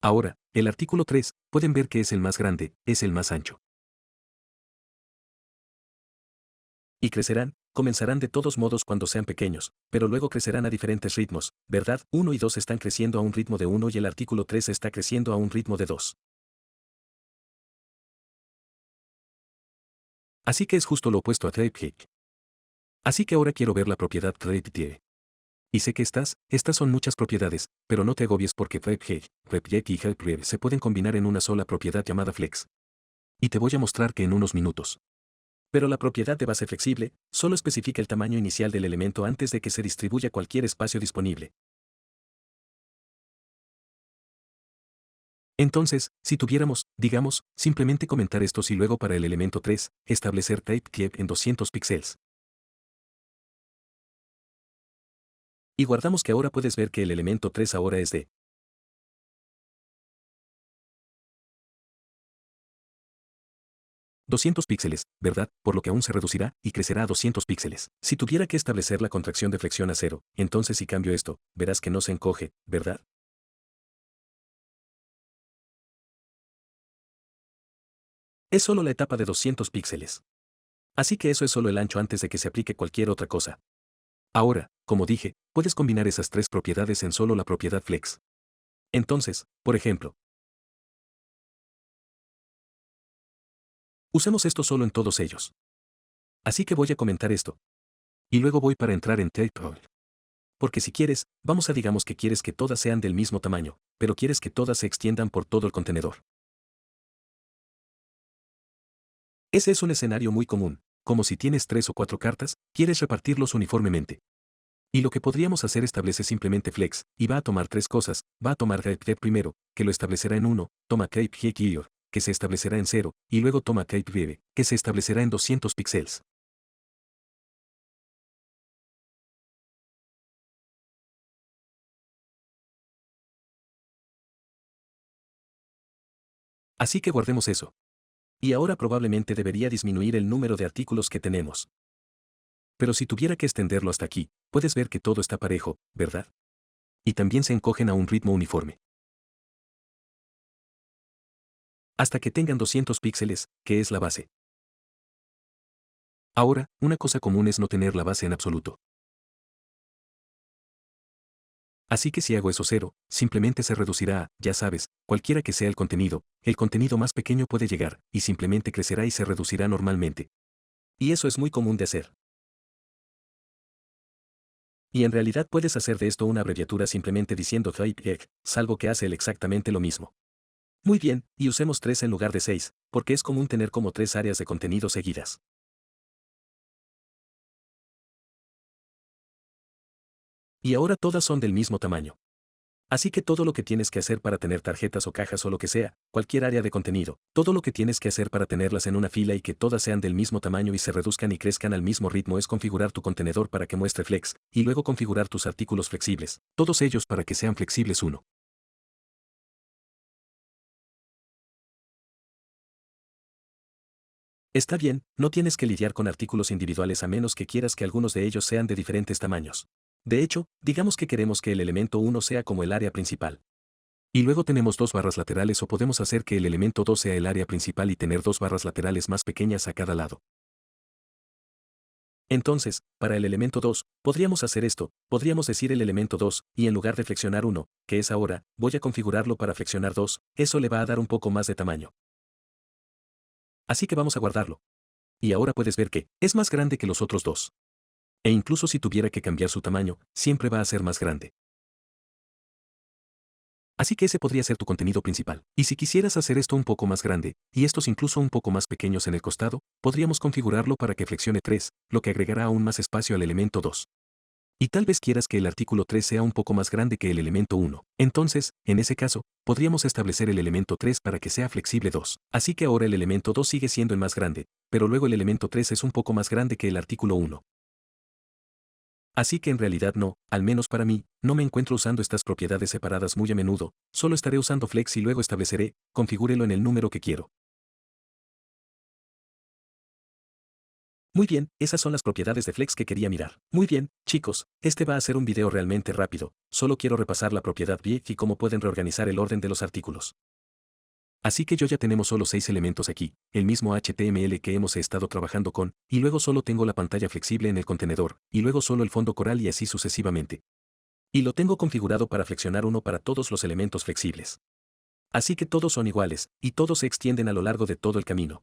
Ahora, el artículo 3, pueden ver que es el más grande, es el más ancho. Y crecerán, comenzarán de todos modos cuando sean pequeños, pero luego crecerán a diferentes ritmos, ¿verdad? 1 y 2 están creciendo a un ritmo de 1 y el artículo 3 está creciendo a un ritmo de 2. Así que es justo lo opuesto a TypeDeck. Así que ahora quiero ver la propiedad Repetier. Y sé que estas son muchas propiedades, pero no te agobies porque Repgate, Repjet y Helprev se pueden combinar en una sola propiedad llamada Flex. Y te voy a mostrar que en unos minutos. Pero la propiedad de base flexible solo especifica el tamaño inicial del elemento antes de que se distribuya cualquier espacio disponible. Entonces, si tuviéramos, digamos, simplemente comentar estos y luego para el elemento 3, establecer type en 200 píxeles. Y guardamos que ahora puedes ver que el elemento 3 ahora es de 200 píxeles, ¿verdad? Por lo que aún se reducirá y crecerá a 200 píxeles. Si tuviera que establecer la contracción de flexión a 0, entonces si cambio esto, verás que no se encoge, ¿verdad? Es solo la etapa de 200 píxeles. Así que eso es solo el ancho antes de que se aplique cualquier otra cosa. Ahora, como dije, puedes combinar esas tres propiedades en solo la propiedad flex. Entonces, por ejemplo, usemos esto solo en todos ellos. Así que voy a comentar esto. Y luego voy para entrar en tape. Porque si quieres, vamos a digamos que quieres que todas sean del mismo tamaño, pero quieres que todas se extiendan por todo el contenedor. Ese es un escenario muy común, como si tienes 3 o 4 cartas, quieres repartirlos uniformemente. Y lo que podríamos hacer establece simplemente flex, y va a tomar tres cosas, va a tomar type primero, que lo establecerá en 1, toma type here, que se establecerá en 0, y luego toma type vive, que se establecerá en 200 píxeles. Así que guardemos eso. Y ahora probablemente debería disminuir el número de artículos que tenemos. Pero si tuviera que extenderlo hasta aquí, puedes ver que todo está parejo, ¿verdad? Y también se encogen a un ritmo uniforme. Hasta que tengan 200 píxeles, que es la base. Ahora, una cosa común es no tener la base en absoluto. Así que si hago eso 0, simplemente se reducirá a, ya sabes, cualquiera que sea el contenido más pequeño puede llegar, y simplemente crecerá y se reducirá normalmente. Y eso es muy común de hacer. Y en realidad puedes hacer de esto una abreviatura simplemente diciendo type egg, salvo que hace él exactamente lo mismo. Muy bien, y usemos 3 en lugar de 6, porque es común tener como 3 áreas de contenido seguidas. Y ahora todas son del mismo tamaño. Así que todo lo que tienes que hacer para tener tarjetas o cajas o lo que sea, cualquier área de contenido, todo lo que tienes que hacer para tenerlas en una fila y que todas sean del mismo tamaño y se reduzcan y crezcan al mismo ritmo es configurar tu contenedor para que muestre flex, y luego configurar tus artículos flexibles, todos ellos para que sean flexibles 1. Está bien, no tienes que lidiar con artículos individuales a menos que quieras que algunos de ellos sean de diferentes tamaños. De hecho, digamos que queremos que el elemento 1 sea como el área principal. Y luego tenemos dos barras laterales o podemos hacer que el elemento 2 sea el área principal y tener dos barras laterales más pequeñas a cada lado. Entonces, para el elemento 2, podríamos hacer esto, podríamos decir el elemento 2, y en lugar de flexionar 1, que es ahora, voy a configurarlo para flexionar 2, eso le va a dar un poco más de tamaño. Así que vamos a guardarlo. Y ahora puedes ver que es más grande que los otros dos. E incluso si tuviera que cambiar su tamaño, siempre va a ser más grande. Así que ese podría ser tu contenido principal. Y si quisieras hacer esto un poco más grande, y estos incluso un poco más pequeños en el costado, podríamos configurarlo para que flexione 3, lo que agregará aún más espacio al elemento 2. Y tal vez quieras que el artículo 3 sea un poco más grande que el elemento 1. Entonces, en ese caso, podríamos establecer el elemento 3 para que sea flexible 2. Así que ahora el elemento 2 sigue siendo el más grande, pero luego el elemento 3 es un poco más grande que el artículo 1. Así que en realidad no, al menos para mí, no me encuentro usando estas propiedades separadas muy a menudo, solo estaré usando flex y luego estableceré, configúrelo en el número que quiero. Muy bien, esas son las propiedades de flex que quería mirar. Muy bien, chicos, este va a ser un video realmente rápido, solo quiero repasar la propiedad BIEF y cómo pueden reorganizar el orden de los artículos. Así que yo ya tenemos solo 6 elementos aquí, el mismo HTML que hemos estado trabajando con, y luego solo tengo la pantalla flexible en el contenedor, y luego solo el fondo coral y así sucesivamente. Y lo tengo configurado para flexionar 1 para todos los elementos flexibles. Así que todos son iguales, y todos se extienden a lo largo de todo el camino.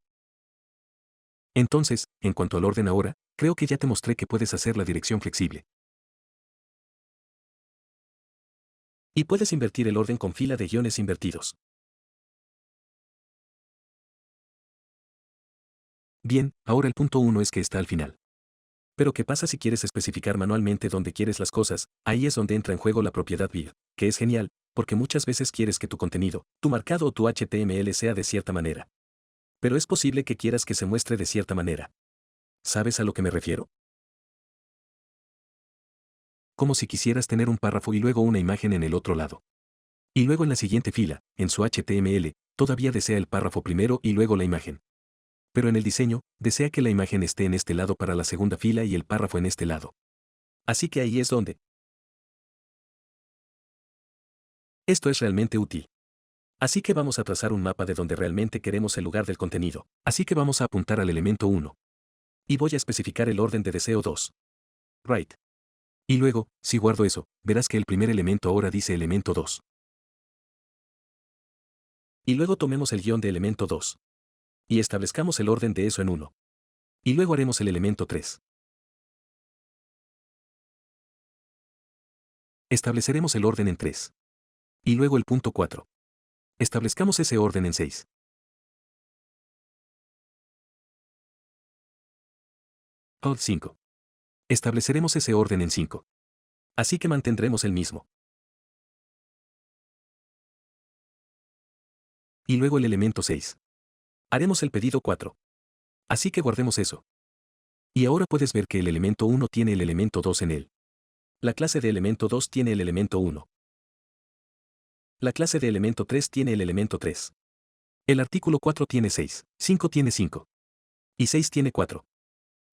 Entonces, en cuanto al orden ahora, creo que ya te mostré que puedes hacer la dirección flexible. Y puedes invertir el orden con fila de guiones invertidos. Bien, ahora el punto 1 es que está al final. Pero ¿qué pasa si quieres especificar manualmente dónde quieres las cosas? Ahí es donde entra en juego la propiedad big, que es genial, porque muchas veces quieres que tu contenido, tu marcado o tu HTML sea de cierta manera. Pero es posible que quieras que se muestre de cierta manera. ¿Sabes a lo que me refiero? Como si quisieras tener un párrafo y luego una imagen en el otro lado. Y luego en la siguiente fila, en su HTML, todavía desea el párrafo primero y luego la imagen. Pero en el diseño, desea que la imagen esté en este lado para la segunda fila y el párrafo en este lado. Así que ahí es donde esto es realmente útil. Así que vamos a trazar un mapa de donde realmente queremos el lugar del contenido. Así que vamos a apuntar al elemento 1. Y voy a especificar el orden de deseo 2. Right. Y luego, si guardo eso, verás que el primer elemento ahora dice elemento 2. Y luego tomemos el guión de elemento 2. Y establezcamos el orden de eso en 1. Y luego haremos el elemento 3. Estableceremos el orden en 3. Y luego el punto 4. Establezcamos ese orden en 6. Alt 5. Estableceremos ese orden en 5. Así que mantendremos el mismo. Y luego el elemento 6. Haremos el pedido 4. Así que guardemos eso. Y ahora puedes ver que el elemento 1 tiene el elemento 2 en él. La clase de elemento 2 tiene el elemento 1. La clase de elemento 3 tiene el elemento 3. El artículo 4 tiene 6, 5 tiene 5. Y 6 tiene 4.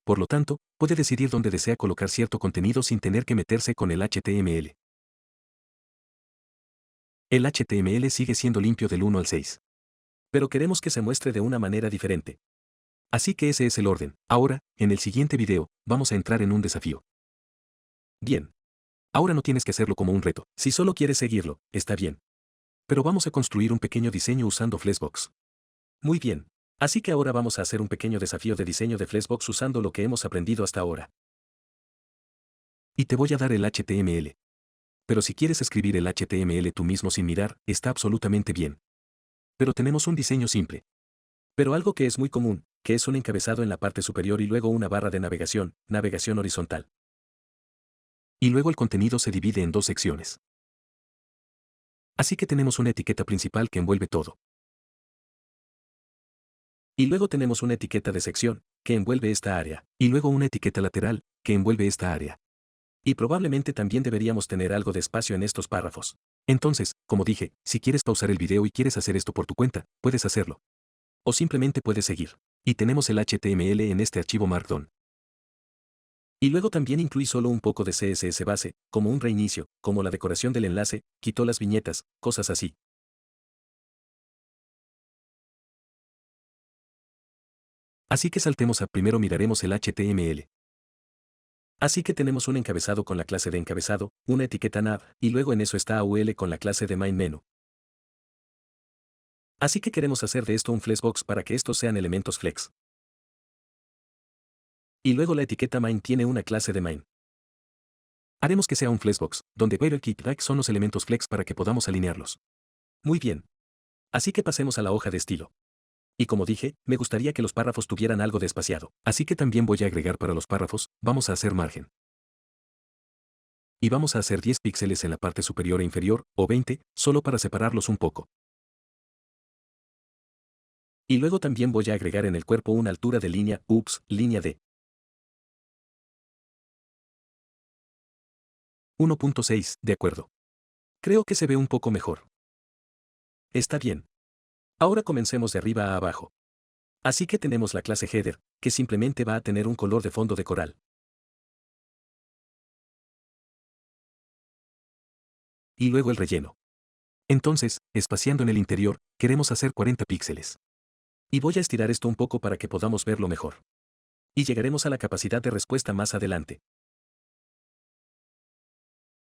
Por lo tanto, puede decidir dónde desea colocar cierto contenido sin tener que meterse con el HTML. El HTML sigue siendo limpio del 1 al 6. Pero queremos que se muestre de una manera diferente. Así que ese es el orden. Ahora, en el siguiente video, vamos a entrar en un desafío. Bien. Ahora no tienes que hacerlo como un reto. Si solo quieres seguirlo, está bien. Pero vamos a construir un pequeño diseño usando Flexbox. Muy bien. Así que ahora vamos a hacer un pequeño desafío de diseño de Flexbox usando lo que hemos aprendido hasta ahora. Y te voy a dar el HTML. Pero si quieres escribir el HTML tú mismo sin mirar, está absolutamente bien. Pero tenemos un diseño simple. Pero algo que es muy común, que es un encabezado en la parte superior y luego una barra de navegación horizontal. Y luego el contenido se divide en dos secciones. Así que tenemos una etiqueta principal que envuelve todo. Y luego tenemos una etiqueta de sección, que envuelve esta área. Y luego una etiqueta lateral, que envuelve esta área. Y probablemente también deberíamos tener algo de espacio en estos párrafos. Entonces, como dije, si quieres pausar el video y quieres hacer esto por tu cuenta, puedes hacerlo. O simplemente puedes seguir. Y tenemos el HTML en este archivo Markdown. Y luego también incluí solo un poco de CSS base, como un reinicio, como la decoración del enlace, quitó las viñetas, cosas así. Así que saltemos a primero miraremos el HTML. Así que tenemos un encabezado con la clase de encabezado, una etiqueta nav, y luego en eso está AUL con la clase de main menu. Así que queremos hacer de esto un flexbox para que estos sean elementos flex. Y luego la etiqueta main tiene una clase de main. Haremos que sea un flexbox, donde Better Keep Like son los elementos flex para que podamos alinearlos. Muy bien. Así que pasemos a la hoja de estilo. Y como dije, me gustaría que los párrafos tuvieran algo de espaciado. Así que también voy a agregar para los párrafos, vamos a hacer margen. Y vamos a hacer 10 píxeles en la parte superior e inferior, o 20, solo para separarlos un poco. Y luego también voy a agregar en el cuerpo una altura de línea, línea de 1.6, de acuerdo. Creo que se ve un poco mejor. Está bien. Ahora comencemos de arriba a abajo. Así que tenemos la clase header, que simplemente va a tener un color de fondo de coral. Y luego el relleno. Entonces, espaciando en el interior, queremos hacer 40 píxeles. Y voy a estirar esto un poco para que podamos verlo mejor. Y llegaremos a la capacidad de respuesta más adelante.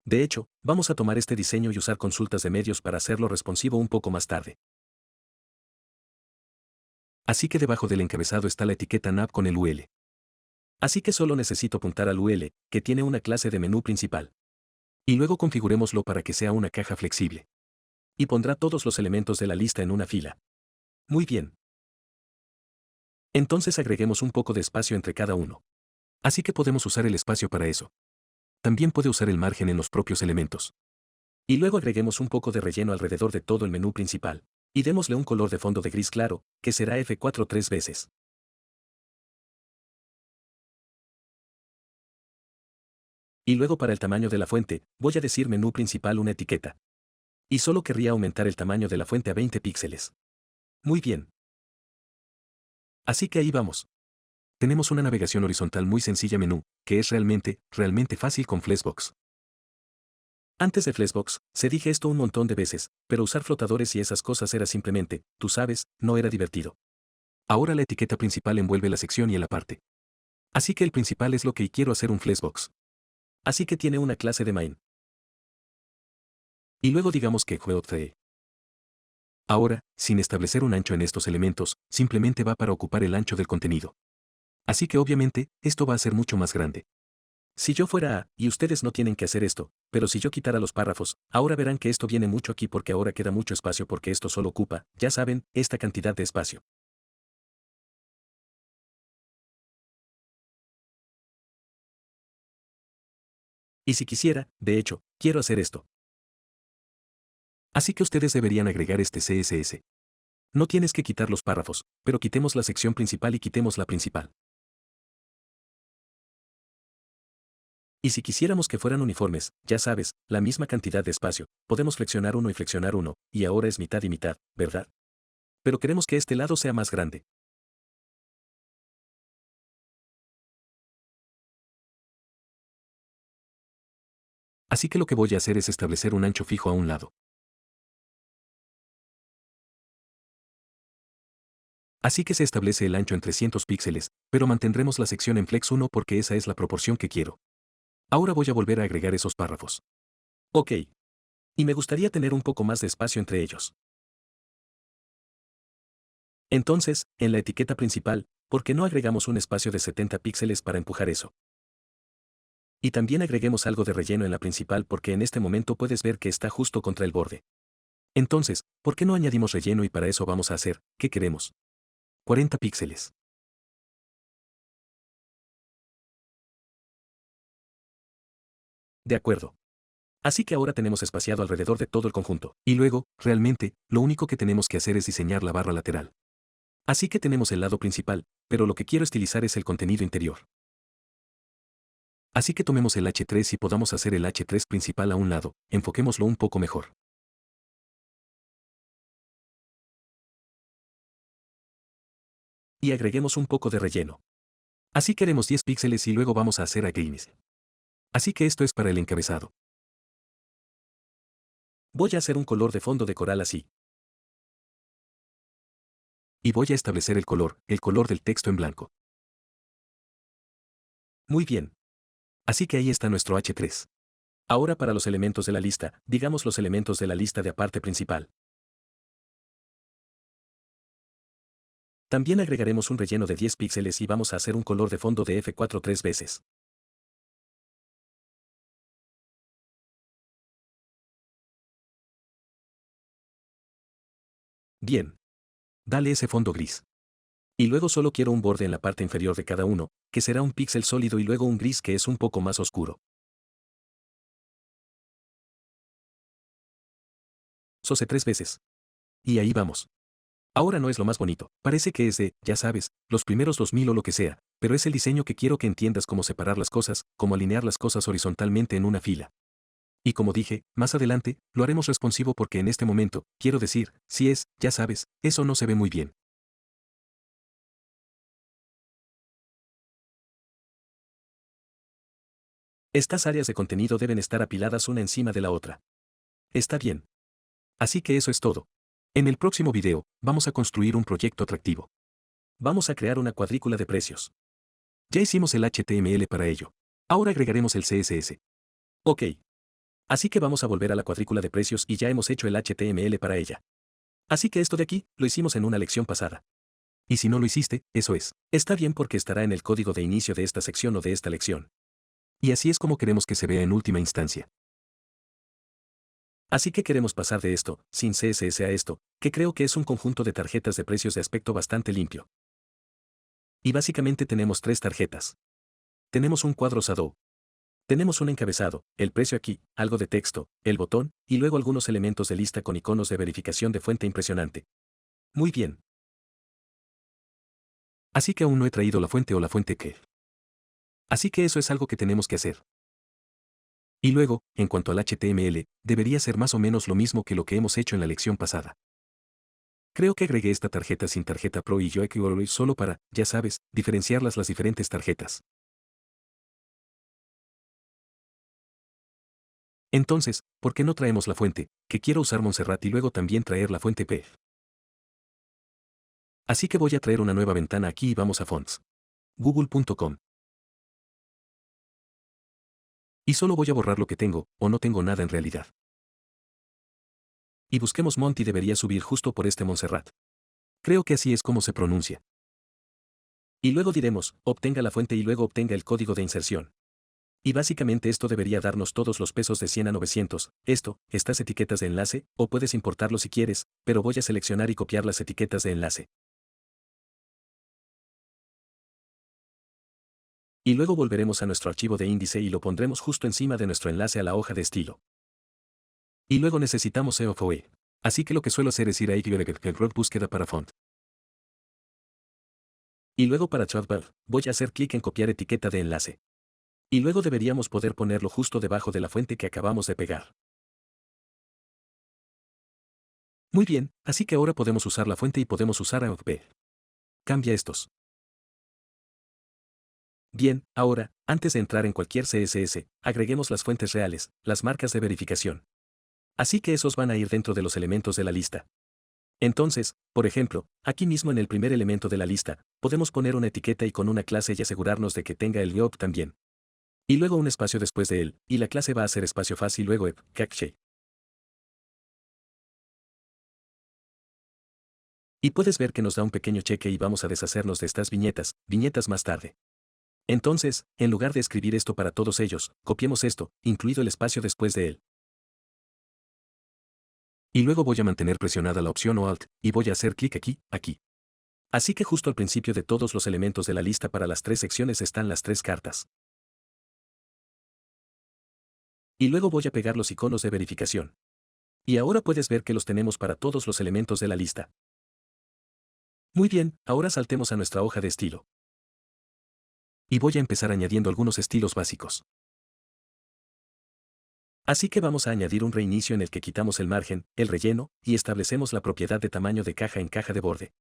De hecho, vamos a tomar este diseño y usar consultas de medios para hacerlo responsivo un poco más tarde. Así que debajo del encabezado está la etiqueta nav con el UL. Así que solo necesito apuntar al UL, que tiene una clase de menú principal. Y luego configurémoslo para que sea una caja flexible. Y pondrá todos los elementos de la lista en una fila. Muy bien. Entonces agreguemos un poco de espacio entre cada uno. Así que podemos usar el espacio para eso. También puede usar el margen en los propios elementos. Y luego agreguemos un poco de relleno alrededor de todo el menú principal. Y démosle un color de fondo de gris claro, que será F4 tres veces. Y luego para el tamaño de la fuente, voy a decir menú principal una etiqueta. Y solo querría aumentar el tamaño de la fuente a 20 píxeles. Muy bien. Así que ahí vamos. Tenemos una navegación horizontal muy sencilla menú, que es realmente fácil con Flexbox. Antes de Flexbox, se dije esto un montón de veces, pero usar flotadores y esas cosas era simplemente, tú sabes, no era divertido. Ahora la etiqueta principal envuelve la sección y el aparte. Así que el principal es lo que quiero hacer un Flexbox. Así que tiene una clase de main. Y luego digamos que juego. Ahora, sin establecer un ancho en estos elementos, simplemente va para ocupar el ancho del contenido. Así que obviamente, esto va a ser mucho más grande. Si yo fuera A, y ustedes no tienen que hacer esto, pero si yo quitara los párrafos, ahora verán que esto viene mucho aquí porque ahora queda mucho espacio porque esto solo ocupa, ya saben, esta cantidad de espacio. Y si quisiera, de hecho, quiero hacer esto. Así que ustedes deberían agregar este CSS. No tienes que quitar los párrafos, pero quitemos la sección principal y quitemos la principal. Y si quisiéramos que fueran uniformes, ya sabes, la misma cantidad de espacio, podemos flexionar uno y flexionar uno, y ahora es mitad y mitad, ¿verdad? Pero queremos que este lado sea más grande. Así que lo que voy a hacer es establecer un ancho fijo a un lado. Así que se establece el ancho en 300 píxeles, pero mantendremos la sección en Flex 1 porque esa es la proporción que quiero. Ahora voy a volver a agregar esos párrafos. Ok. Y me gustaría tener un poco más de espacio entre ellos. Entonces, en la etiqueta principal, ¿por qué no agregamos un espacio de 70 píxeles para empujar eso? Y también agreguemos algo de relleno en la principal porque en este momento puedes ver que está justo contra el borde. Entonces, ¿por qué no añadimos relleno y para eso vamos a hacer, ¿qué queremos? 40 píxeles. De acuerdo. Así que ahora tenemos espaciado alrededor de todo el conjunto. Y luego, realmente, lo único que tenemos que hacer es diseñar la barra lateral. Así que tenemos el lado principal, pero lo que quiero estilizar es el contenido interior. Así que tomemos el H3 y podamos hacer el H3 principal a un lado, enfoquémoslo un poco mejor. Y agreguemos un poco de relleno. Así que haremos 10 píxeles y luego vamos a hacer a Greenish. Así que esto es para el encabezado. Voy a hacer un color de fondo de coral así. Y voy a establecer el color del texto en blanco. Muy bien. Así que ahí está nuestro H3. Ahora para los elementos de la lista, digamos los elementos de la lista de aparte principal. También agregaremos un relleno de 10 píxeles y vamos a hacer un color de fondo de F4 tres veces. Bien. Dale ese fondo gris. Y luego solo quiero un borde en la parte inferior de cada uno, que será un píxel sólido y luego un gris que es un poco más oscuro. Sose tres veces. Y ahí vamos. Ahora no es lo más bonito, parece que es de, ya sabes, los primeros 2000 o lo que sea, pero es el diseño que quiero que entiendas cómo separar las cosas, cómo alinear las cosas horizontalmente en una fila. Y como dije, más adelante, lo haremos responsivo porque en este momento, quiero decir, si es, ya sabes, eso no se ve muy bien. Estas áreas de contenido deben estar apiladas una encima de la otra. Está bien. Así que eso es todo. En el próximo video, vamos a construir un proyecto atractivo. Vamos a crear una cuadrícula de precios. Ya hicimos el HTML para ello. Ahora agregaremos el CSS. Ok. Así que vamos a volver a la cuadrícula de precios y ya hemos hecho el HTML para ella. Así que esto de aquí, lo hicimos en una lección pasada. Y si no lo hiciste, eso es. Está bien porque estará en el código de inicio de esta sección o de esta lección. Y así es como queremos que se vea en última instancia. Así que queremos pasar de esto, sin CSS a esto, que creo que es un conjunto de tarjetas de precios de aspecto bastante limpio. Y básicamente tenemos tres tarjetas. Tenemos un cuadro shadow. Tenemos un encabezado, el precio aquí, algo de texto, el botón, y luego algunos elementos de lista con iconos de verificación de fuente impresionante. Muy bien. Así que aún no he traído la fuente o la fuente que. Así que eso es algo que tenemos que hacer. Y luego, en cuanto al HTML, debería ser más o menos lo mismo que lo que hemos hecho en la lección pasada. Creo que agregué esta tarjeta sin tarjeta Pro y UI solo para, ya sabes, diferenciarlas las diferentes tarjetas. Entonces, ¿por qué no traemos la fuente, que quiero usar Montserrat y luego también traer la fuente P? Así que voy a traer una nueva ventana aquí y vamos a fonts. Google.com. Y solo voy a borrar lo que tengo, o no tengo nada en realidad. Y busquemos Monty debería subir justo por este Montserrat. Creo que así es como se pronuncia. Y luego diremos, obtenga la fuente y luego obtenga el código de inserción. Y básicamente esto debería darnos todos los pesos de 100 a 900, estas etiquetas de enlace, o puedes importarlo si quieres, pero voy a seleccionar y copiar las etiquetas de enlace. Y luego volveremos a nuestro archivo de índice y lo pondremos justo encima de nuestro enlace a la hoja de estilo. Y luego necesitamos EOFOE. Así que lo que suelo hacer es ir a búsqueda para font. Y luego para Trackbar, voy a hacer clic en copiar etiqueta de enlace. Y luego deberíamos poder ponerlo justo debajo de la fuente que acabamos de pegar. Muy bien, así que ahora podemos usar la fuente y podemos usar AOP. Cambia estos. Bien, ahora, antes de entrar en cualquier CSS, agreguemos las fuentes reales, las marcas de verificación. Así que esos van a ir dentro de los elementos de la lista. Entonces, por ejemplo, aquí mismo en el primer elemento de la lista, podemos poner una etiqueta y con una clase y asegurarnos de que tenga el job también. Y luego un espacio después de él, y la clase va a ser espacio fácil y luego cache. Y puedes ver que nos da un pequeño cheque y vamos a deshacernos de estas viñetas más tarde. Entonces, en lugar de escribir esto para todos ellos, copiemos esto, incluido el espacio después de él. Y luego voy a mantener presionada la opción o Alt, y voy a hacer clic aquí. Así que justo al principio de todos los elementos de la lista para las tres secciones están las tres cartas. Y luego voy a pegar los iconos de verificación. Y ahora puedes ver que los tenemos para todos los elementos de la lista. Muy bien, ahora saltemos a nuestra hoja de estilo. Y voy a empezar añadiendo algunos estilos básicos. Así que vamos a añadir un reinicio en el que quitamos el margen, el relleno, y establecemos la propiedad de tamaño de caja en caja de borde.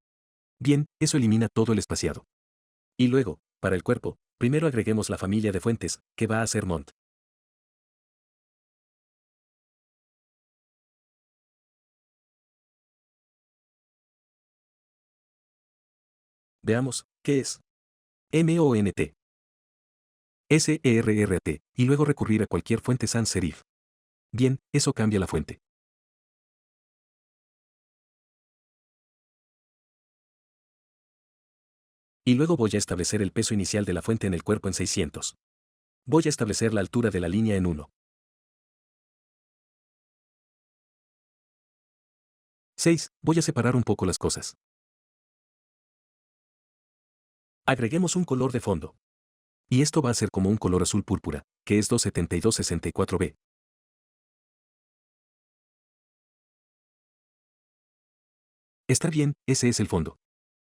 Bien, eso elimina todo el espaciado. Y luego, para el cuerpo, primero agreguemos la familia de fuentes, que va a ser Mont. Veamos, ¿qué es? MONT. SERRT, y luego recurrir a cualquier fuente sans serif. Bien, eso cambia la fuente. Y luego voy a establecer el peso inicial de la fuente en el cuerpo en 600. Voy a establecer la altura de la línea en 1. 6. Voy a separar un poco las cosas. Agreguemos un color de fondo. Y esto va a ser como un color azul púrpura, que es 27264B. Está bien, ese es el fondo.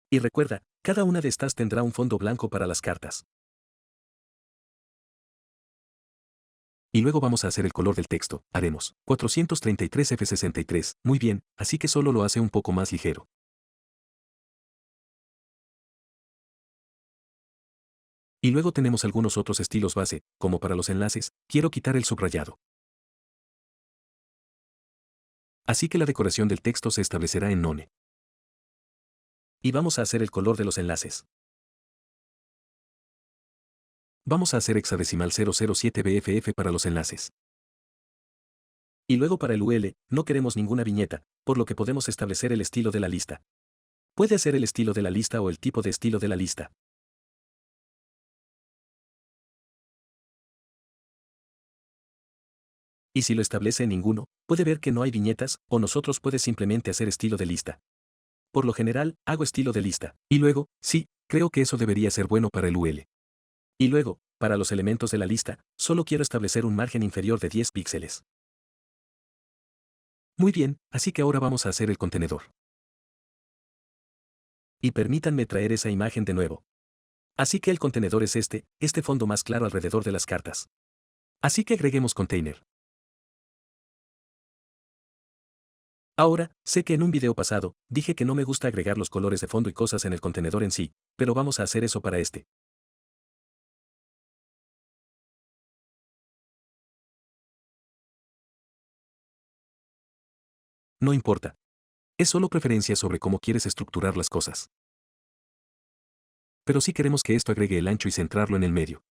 Y recuerda, cada una de estas tendrá un fondo blanco para las cartas. Y luego vamos a hacer el color del texto, haremos 433F63, muy bien, así que solo lo hace un poco más ligero. Y luego tenemos algunos otros estilos base, como para los enlaces, quiero quitar el subrayado. Así que la decoración del texto se establecerá en None. Y vamos a hacer el color de los enlaces. Vamos a hacer hexadecimal 007BFF para los enlaces. Y luego para el UL, no queremos ninguna viñeta, por lo que podemos establecer el estilo de la lista. Puede ser el estilo de la lista o el tipo de estilo de la lista. Y si lo establece en ninguno, puede ver que no hay viñetas, o nosotros puede simplemente hacer estilo de lista. Por lo general, hago estilo de lista. Y luego, sí, creo que eso debería ser bueno para el UL. Y luego, para los elementos de la lista, solo quiero establecer un margen inferior de 10 píxeles. Muy bien, así que ahora vamos a hacer el contenedor. Y permítanme traer esa imagen de nuevo. Así que el contenedor es este fondo más claro alrededor de las cartas. Así que agreguemos container. Ahora, sé que en un video pasado, dije que no me gusta agregar los colores de fondo y cosas en el contenedor en sí, pero vamos a hacer eso para este. No importa. Es solo preferencia sobre cómo quieres estructurar las cosas. Pero sí queremos que esto agregue el ancho y centrarlo en el medio.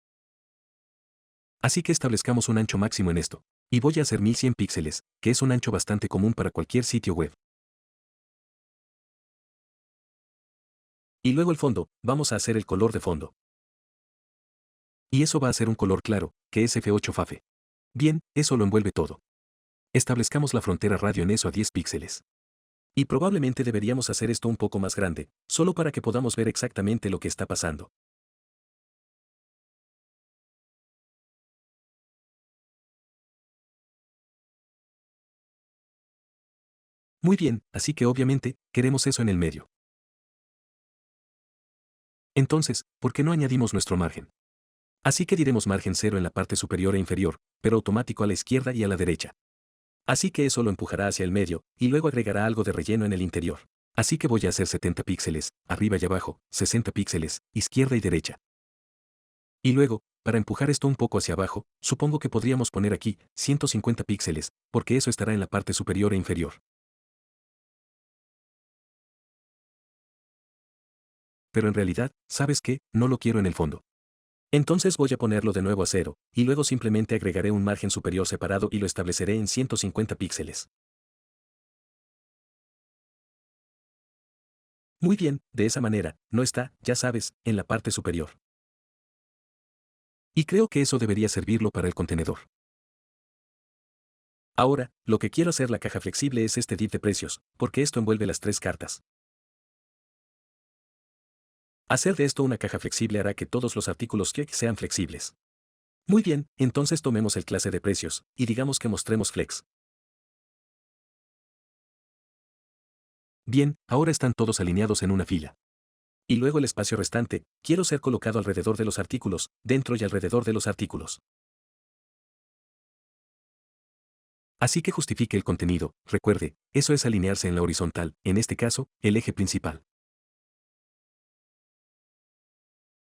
Así que establezcamos un ancho máximo en esto. Y voy a hacer 1100 píxeles, que es un ancho bastante común para cualquier sitio web. Y luego el fondo, vamos a hacer el color de fondo. Y eso va a ser un color claro, que es F8 Fafe. Bien, eso lo envuelve todo. Establezcamos la frontera radio en eso a 10 píxeles. Y probablemente deberíamos hacer esto un poco más grande, solo para que podamos ver exactamente lo que está pasando. Muy bien, así que obviamente, queremos eso en el medio. Entonces, ¿por qué no añadimos nuestro margen? Así que diremos margen 0 en la parte superior e inferior, pero automático a la izquierda y a la derecha. Así que eso lo empujará hacia el medio, y luego agregará algo de relleno en el interior. Así que voy a hacer 70 píxeles, arriba y abajo, 60 píxeles, izquierda y derecha. Y luego, para empujar esto un poco hacia abajo, supongo que podríamos poner aquí 150 píxeles, porque eso estará en la parte superior e inferior. Pero en realidad, ¿sabes qué? No lo quiero en el fondo. Entonces voy a ponerlo de nuevo a 0, y luego simplemente agregaré un margen superior separado y lo estableceré en 150 píxeles. Muy bien, de esa manera, no está, ya sabes, en la parte superior. Y creo que eso debería servirlo para el contenedor. Ahora, lo que quiero hacer la caja flexible es este div de precios, porque esto envuelve las tres cartas. Hacer de esto una caja flexible hará que todos los artículos click sean flexibles. Muy bien, entonces tomemos el clase de precios, y digamos que mostremos flex. Bien, ahora están todos alineados en una fila. Y luego el espacio restante, quiero ser colocado alrededor de los artículos, dentro y alrededor de los artículos. Así que justifique el contenido, recuerde, eso es alinearse en la horizontal, en este caso, el eje principal.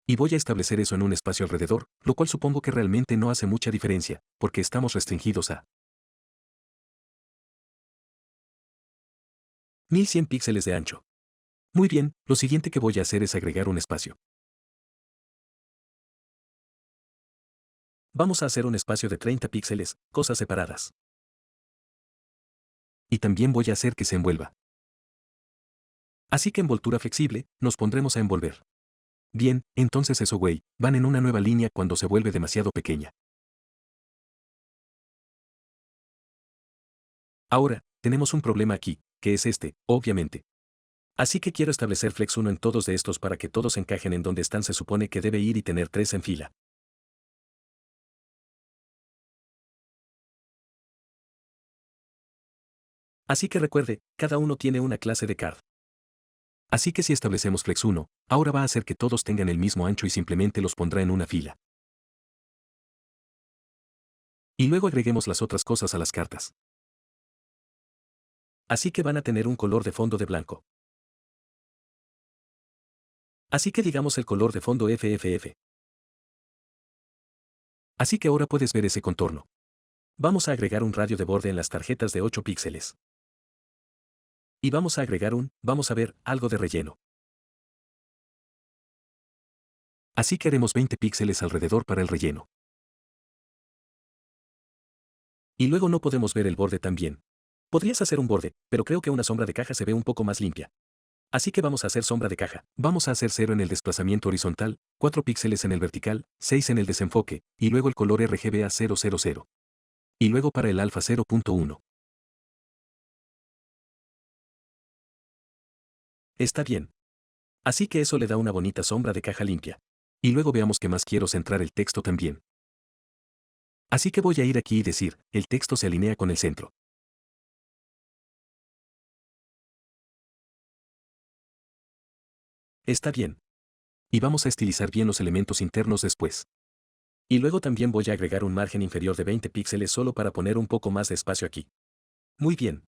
Y voy a establecer eso en un espacio alrededor, lo cual supongo que realmente no hace mucha diferencia, porque estamos restringidos a 1100 píxeles de ancho. Muy bien, lo siguiente que voy a hacer es agregar un espacio. Vamos a hacer un espacio de 30 píxeles, cosas separadas. Y también voy a hacer que se envuelva. Así que envoltura flexible, nos pondremos a envolver. Bien, entonces eso güey, van en una nueva línea cuando se vuelve demasiado pequeña. Ahora, tenemos un problema aquí, que es este, obviamente. Así que quiero establecer flex 1 en todos de estos para que todos encajen en donde están, se supone que debe ir y tener 3 en fila. Así que recuerde, cada uno tiene una clase de card. Así que si establecemos flex 1, ahora va a hacer que todos tengan el mismo ancho y simplemente los pondrá en una fila. Y luego agreguemos las otras cosas a las cartas. Así que van a tener un color de fondo de blanco. Así que digamos el color de fondo FFF. Así que ahora puedes ver ese contorno. Vamos a agregar un radio de borde en las tarjetas de 8 píxeles. Y vamos a agregar vamos a ver, algo de relleno. Así que haremos 20 píxeles alrededor para el relleno. Y luego no podemos ver el borde también. Podrías hacer un borde, pero creo que una sombra de caja se ve un poco más limpia. Así que vamos a hacer sombra de caja. Vamos a hacer 0 en el desplazamiento horizontal, 4 píxeles en el vertical, 6 en el desenfoque, y luego el color RGB a 000. Y luego para el alfa 0.1. Está bien. Así que eso le da una bonita sombra de caja limpia. Y luego veamos qué más quiero centrar el texto también. Así que voy a ir aquí y decir, el texto se alinea con el centro. Está bien. Y vamos a estilizar bien los elementos internos después. Y luego también voy a agregar un margen inferior de 20 píxeles solo para poner un poco más de espacio aquí. Muy bien.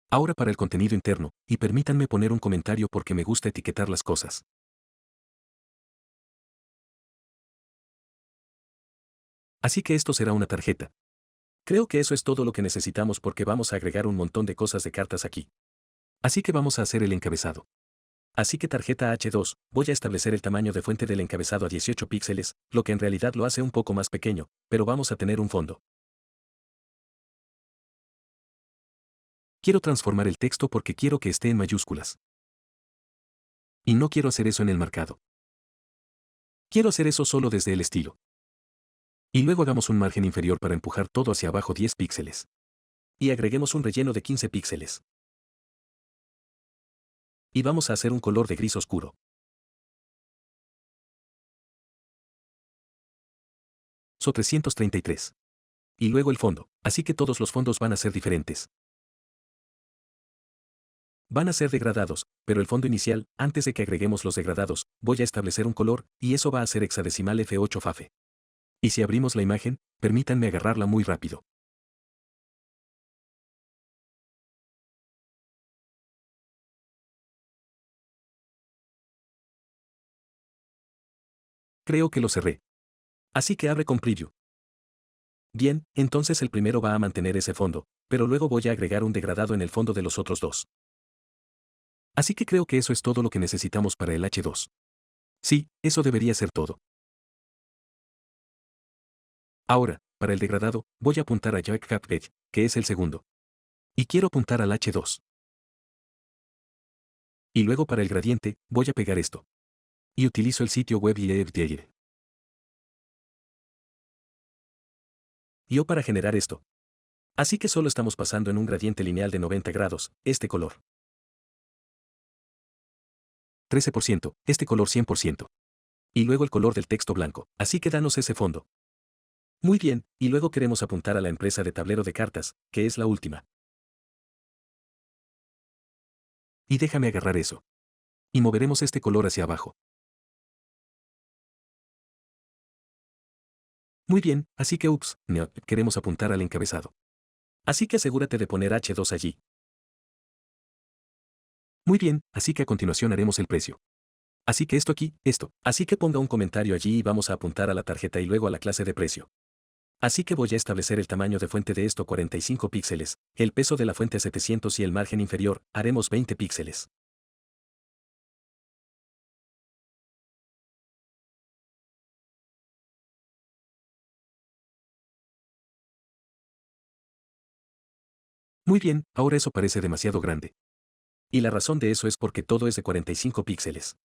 Ahora para el contenido interno, y permítanme poner un comentario porque me gusta etiquetar las cosas. Así que esto será una tarjeta. Creo que eso es todo lo que necesitamos porque vamos a agregar un montón de cosas de cartas aquí. Así que vamos a hacer el encabezado. Así que tarjeta H2, voy a establecer el tamaño de fuente del encabezado a 18 píxeles, lo que en realidad lo hace un poco más pequeño, pero vamos a tener un fondo. Quiero transformar el texto porque quiero que esté en mayúsculas. Y no quiero hacer eso en el marcado. Quiero hacer eso solo desde el estilo. Y luego hagamos un margen inferior para empujar todo hacia abajo 10 píxeles. Y agreguemos un relleno de 15 píxeles. Y vamos a hacer un color de gris oscuro. So 333. Y luego el fondo, así que todos los fondos van a ser diferentes. Van a ser degradados, pero el fondo inicial, antes de que agreguemos los degradados, voy a establecer un color, y eso va a ser hexadecimal F8 FAFE. Y si abrimos la imagen, permítanme agarrarla muy rápido. Creo que lo cerré. Así que abre con Preview. Bien, entonces el primero va a mantener ese fondo, pero luego voy a agregar un degradado en el fondo de los otros dos. Así que creo que eso es todo lo que necesitamos para el H2. Sí, eso debería ser todo. Ahora, para el degradado, voy a apuntar a Jack Cap Edge, que es el segundo. Y quiero apuntar al H2. Y luego para el gradiente, voy a pegar esto. Y utilizo el sitio web IEFDIR. Yo para generar esto. Así que solo estamos pasando en un gradiente lineal de 90 grados, este color. 13%, este color 100%. Y luego el color del texto blanco, así que danos ese fondo. Muy bien, y luego queremos apuntar a la empresa de tablero de cartas, que es la última. Y déjame agarrar eso. Y moveremos este color hacia abajo. Muy bien, así que no, queremos apuntar al encabezado. Así que asegúrate de poner H2 allí. Muy bien, así que a continuación haremos el precio. Así que esto aquí, esto. Así que ponga un comentario allí y vamos a apuntar a la tarjeta y luego a la clase de precio. Así que voy a establecer el tamaño de fuente de esto 45 píxeles, el peso de la fuente 700 y el margen inferior, haremos 20 píxeles. Muy bien, ahora eso parece demasiado grande. Y la razón de eso es porque todo es de 45 píxeles.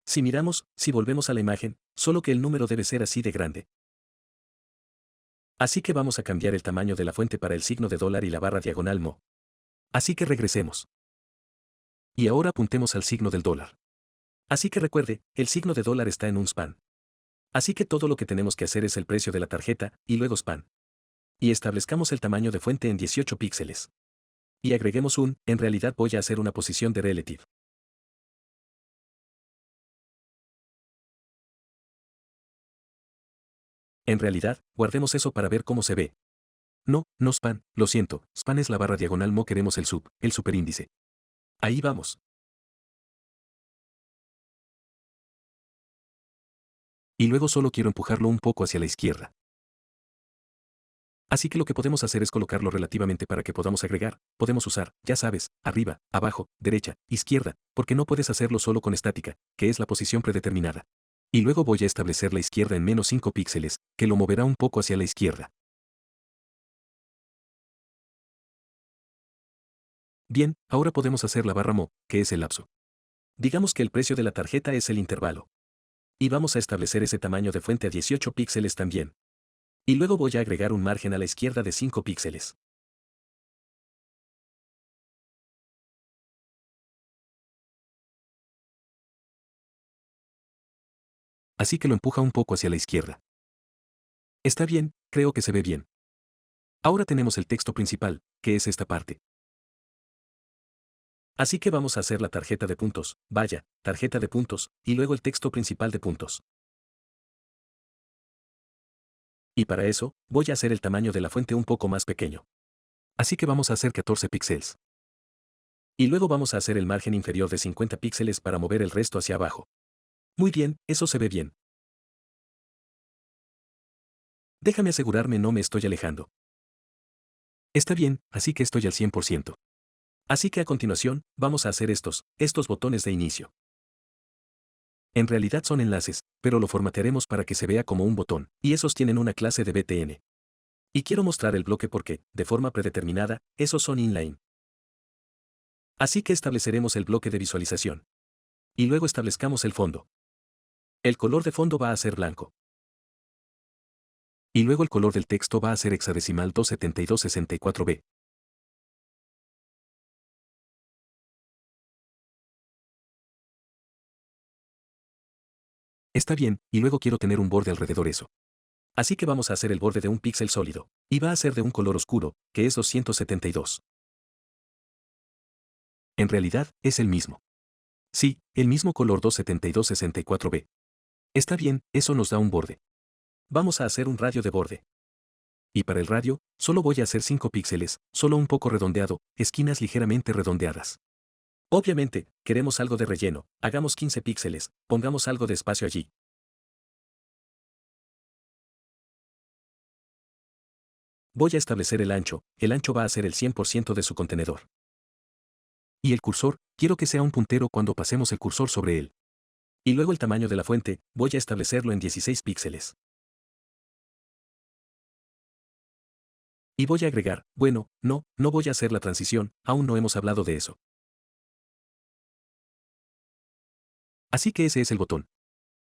Si miramos, si volvemos a la imagen, solo que el número debe ser así de grande. Así que vamos a cambiar el tamaño de la fuente para el signo de dólar y la barra diagonal mo. Así que regresemos. Y ahora apuntemos al signo del dólar. Así que recuerde, el signo de dólar está en un span. Así que todo lo que tenemos que hacer es el precio de la tarjeta, y luego span. Y establezcamos el tamaño de fuente en 18 píxeles. Y agreguemos en realidad voy a hacer una posición de relative. En realidad, guardemos eso para ver cómo se ve. No, no span, lo siento, span es la barra diagonal mo queremos el superíndice. Ahí vamos. Y luego solo quiero empujarlo un poco hacia la izquierda. Así que lo que podemos hacer es colocarlo relativamente para que podamos agregar, podemos usar, ya sabes, arriba, abajo, derecha, izquierda, porque no puedes hacerlo solo con estática, que es la posición predeterminada. Y luego voy a establecer la izquierda en -5 píxeles, que lo moverá un poco hacia la izquierda. Bien, ahora podemos hacer la barra mo, que es el lapso. Digamos que el precio de la tarjeta es el intervalo. Y vamos a establecer ese tamaño de fuente a 18 píxeles también. Y luego voy a agregar un margen a la izquierda de 5 píxeles. Así que lo empuja un poco hacia la izquierda. Está bien, creo que se ve bien. Ahora tenemos el texto principal, que es esta parte. Así que vamos a hacer la tarjeta de puntos, vaya, tarjeta de puntos, y luego el texto principal de puntos. Y para eso, voy a hacer el tamaño de la fuente un poco más pequeño. Así que vamos a hacer 14 píxeles. Y luego vamos a hacer el margen inferior de 50 píxeles para mover el resto hacia abajo. Muy bien, eso se ve bien. Déjame asegurarme no me estoy alejando. Está bien, así que estoy al 100%. Así que a continuación, vamos a hacer estos botones de inicio. En realidad son enlaces, pero lo formatearemos para que se vea como un botón, y esos tienen una clase de BTN. Y quiero mostrar el bloque porque, de forma predeterminada, esos son inline. Así que estableceremos el bloque de visualización. Y luego establezcamos el fondo. El color de fondo va a ser blanco. Y luego el color del texto va a ser hexadecimal 27264B. Está bien, y luego quiero tener un borde alrededor eso. Así que vamos a hacer el borde de un píxel sólido, y va a ser de un color oscuro, que es 272. En realidad, es el mismo. Sí, el mismo color 27264B. Está bien, eso nos da un borde. Vamos a hacer un radio de borde. Y para el radio, solo voy a hacer 5 píxeles, solo un poco redondeado, esquinas ligeramente redondeadas. Obviamente, queremos algo de relleno, hagamos 15 píxeles, pongamos algo de espacio allí. Voy a establecer el ancho va a ser el 100% de su contenedor. Y el cursor, quiero que sea un puntero cuando pasemos el cursor sobre él. Y luego el tamaño de la fuente, voy a establecerlo en 16 píxeles. Y voy a agregar, bueno, no voy a hacer la transición, aún no hemos hablado de eso. Así que ese es el botón.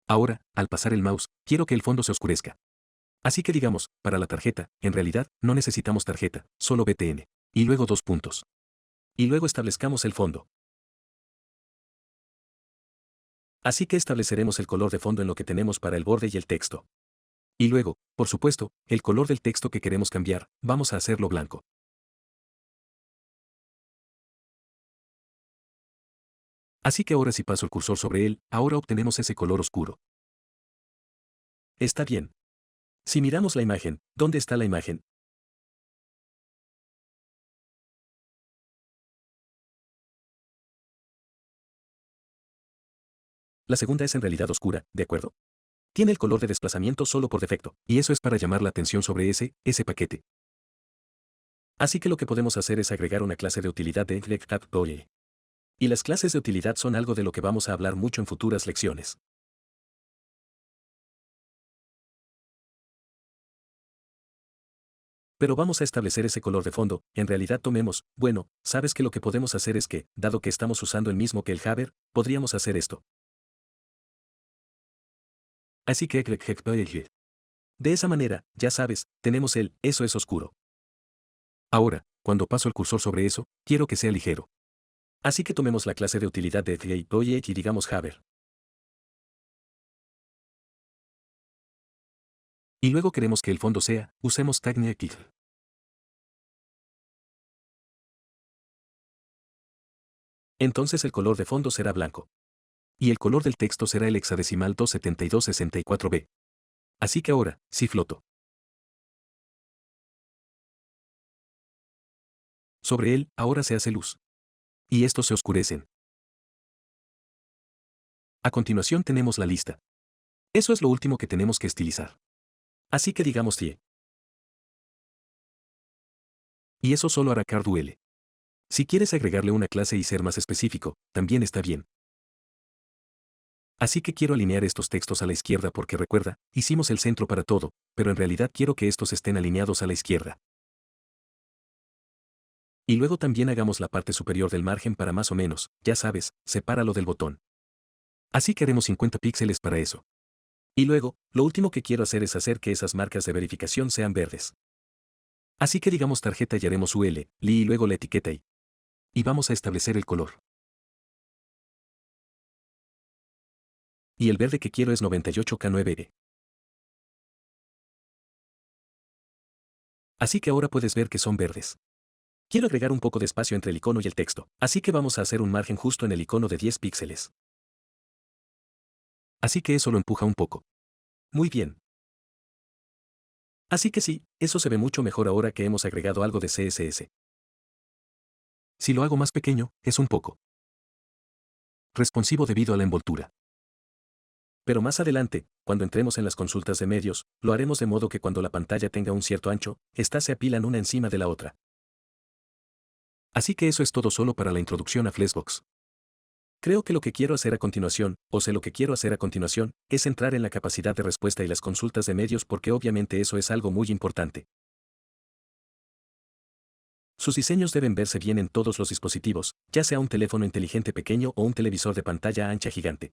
Ahora, al pasar el mouse, quiero que el fondo se oscurezca. Así que digamos, para la tarjeta, en realidad, no necesitamos tarjeta, solo BTN. Y luego 2 puntos. Y luego establezcamos el fondo. Así que estableceremos el color de fondo en lo que tenemos para el borde y el texto. Y luego, por supuesto, el color del texto que queremos cambiar, vamos a hacerlo blanco. Así que ahora si paso el cursor sobre él, ahora obtenemos ese color oscuro. Está bien. Si miramos la imagen, ¿dónde está la imagen? La segunda es en realidad oscura, ¿de acuerdo? Tiene el color de desplazamiento solo por defecto, y eso es para llamar la atención sobre ese paquete. Así que lo que podemos hacer es agregar una clase de utilidad de FlectAppBoy. Y las clases de utilidad son algo de lo que vamos a hablar mucho en futuras lecciones. Pero vamos a establecer ese color de fondo, en realidad tomemos, bueno, sabes que lo que podemos hacer es que, dado que estamos usando el mismo que el Hover, podríamos hacer esto. Así que de esa manera, ya sabes, tenemos eso es oscuro. Ahora, cuando paso el cursor sobre eso, quiero que sea ligero. Así que tomemos la clase de utilidad de Project y digamos Hover. Y luego queremos que el fondo sea, usemos TagNeckIt. Entonces el color de fondo será blanco. Y el color del texto será el hexadecimal 27264B. Así que ahora, si floto sobre él, ahora se hace luz. Y estos se oscurecen. A continuación tenemos la lista. Eso es lo último que tenemos que estilizar. Así que digamos TIE. Y eso solo hará CardUL. Si quieres agregarle una clase y ser más específico, también está bien. Así que quiero alinear estos textos a la izquierda porque recuerda, hicimos el centro para todo, pero en realidad quiero que estos estén alineados a la izquierda. Y luego también hagamos la parte superior del margen para más o menos, ya sabes, sepáralo del botón. Así que haremos 50 píxeles para eso. Y luego, lo último que quiero hacer es hacer que esas marcas de verificación sean verdes. Así que digamos tarjeta y haremos UL, li y luego la etiqueta I. Y vamos a establecer el color. Y el verde que quiero es 98K9E. Así que ahora puedes ver que son verdes. Quiero agregar un poco de espacio entre el icono y el texto, así que vamos a hacer un margen justo en el icono de 10 píxeles. Así que eso lo empuja un poco. Muy bien. Así que sí, eso se ve mucho mejor ahora que hemos agregado algo de CSS. Si lo hago más pequeño, es un poco responsivo debido a la envoltura. Pero más adelante, cuando entremos en las consultas de medios, lo haremos de modo que cuando la pantalla tenga un cierto ancho, estas se apilan una encima de la otra. Así que eso es todo solo para la introducción a Flexbox. Creo que lo que quiero hacer a continuación, o sé lo que quiero hacer a continuación, es entrar en la capacidad de respuesta y las consultas de medios porque obviamente eso es algo muy importante. Sus diseños deben verse bien en todos los dispositivos, ya sea un teléfono inteligente pequeño o un televisor de pantalla ancha gigante.